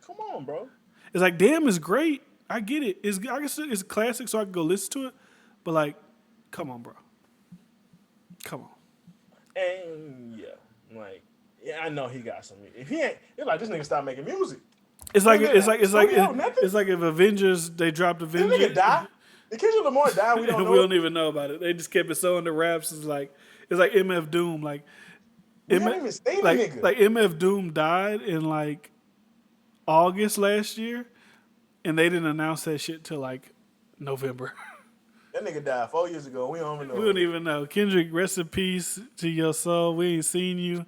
Come on, bro. It's like, damn, it's great. I get it. I guess it's a classic, so I can go listen to it. But like, come on, bro. Come on. And yeah, I know he got some. If he ain't, it's like this nigga stop making music. It's like Nigga, it's like if Avengers they dropped This Avengers. nigga die. Did Kendrick Lamar die? We don't know. We don't even know about it. They just kept it so under wraps. It's like MF Doom. Like We haven't even seen the nigga. Like MF Doom died in like August last year, and they didn't announce that shit till like November. That nigga died 4 years ago. We don't even know. We don't even know. Kendrick, rest in peace to your soul. We ain't seen you.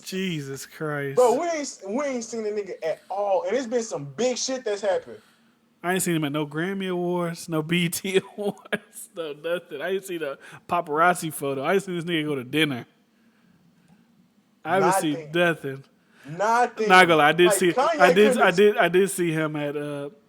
Jesus Christ. Bro, we ain't seen the nigga at all. And it's been some big shit that's happened. I ain't seen him at no Grammy Awards, no BET Awards, no nothing. I ain't seen a paparazzi photo. I ain't seen this nigga go to dinner. I haven't seen nothing. Nothing. Not gonna lie, I did Like, see. Kanye I did see him at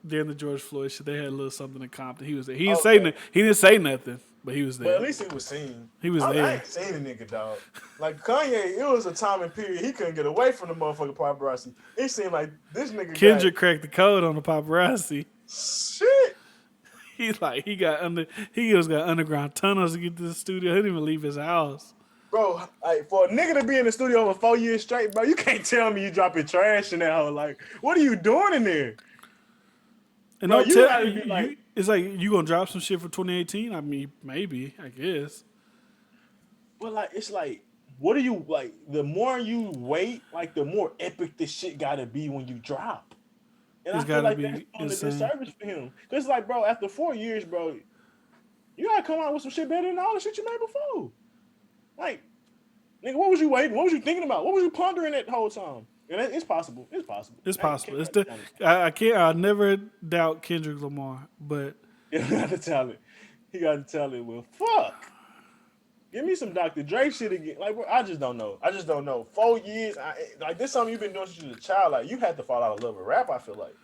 during the George Floyd shit. They had a little something in Compton. He was there. He didn't Okay. He didn't say nothing, but he was there. But at least he was seen. He was I there. ain't seen a nigga, dog. Like Kanye, it was a time and period he couldn't get away from the motherfucking paparazzi. It seemed like this nigga Kendrick cracked the code on the paparazzi. shit. He got underground tunnels to get to the studio. He didn't even leave his house. Bro, like for a nigga to be in the studio for 4 years straight, bro, you can't tell me you dropping trash in that hole. Like, what are you doing in there? And Bro, don't you tell gotta be like- it's like you gonna drop some shit for 2018. I mean, maybe, I guess. Well, like it's like, what are you like? The more you wait, like the more epic this shit gotta be when you drop. And It's I feel gotta like be that's doing a insane. disservice for him. Cause like, bro, after 4 years, bro, you gotta come out with some shit better than all the shit you made before. Like, nigga, what was you waiting? What was you thinking about? What was you pondering that whole time? And it's possible. It's possible. It's possible. It's Kendrick the got the talent. I can't. I never doubt Kendrick Lamar, but He got the talent. He got the talent. Well, fuck. Give me some Dr. Dre shit again. Like, bro, I just don't know. 4 years. Like, this something you've been doing since you was a child. Like, you had to fall out of love with rap, I feel like.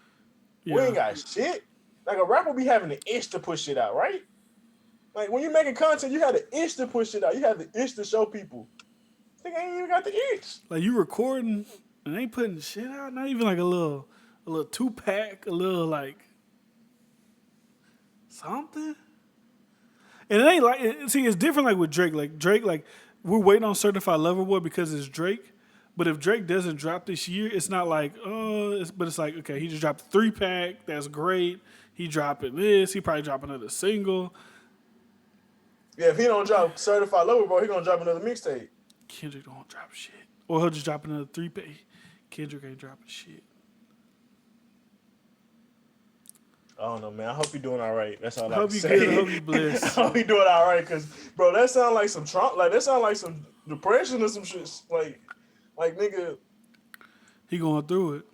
We ain't got shit. Like, a rapper be having the itch to push shit out, right? Like, when you making content, you had the itch to push it out. You had the itch to show people. I think I ain't even got the itch. like you recording and ain't putting shit out. Not even like a little 2-pack, a little like something. And it ain't like see, it's different. Like with Drake, like we're waiting on Certified Lover Boy because it's Drake. But if Drake doesn't drop this year, it's not like but it's like okay, he just dropped a 3-pack. That's great. He dropping this. He probably drop another single. Yeah, if he don't drop Certified Lover Boy, he gonna drop another mixtape. Kendrick don't drop shit, or he'll just drop another 3-pack. Kendrick ain't dropping shit. I don't know, man. I hope you're doing all right. That's all I Hope can you say. good. Hope you blessed. I hope you doing all right, cause bro, that sound like some Trump. Like that sound like some depression or some shit. Like nigga. He going through it.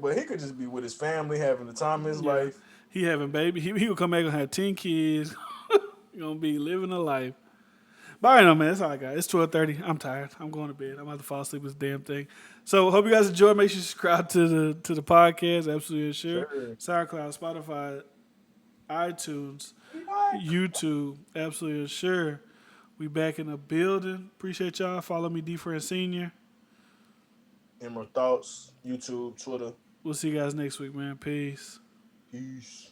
But he could just be with his family, having the time of his life. He having baby. He will come back and have 10 kids. He gonna be living a life. But I know, man. That's all I got. It's 12:30. I'm tired. I'm going to bed. I'm about to fall asleep with this damn thing. So hope you guys enjoy. Make sure you subscribe to the podcast. Absolutely sure. SoundCloud, Spotify, iTunes, YouTube. Absolutely sure. We back in the building. Appreciate y'all. Follow me, D Friend Senior. Emerald Thoughts, YouTube, Twitter. We'll see you guys next week, man. Peace. Peace.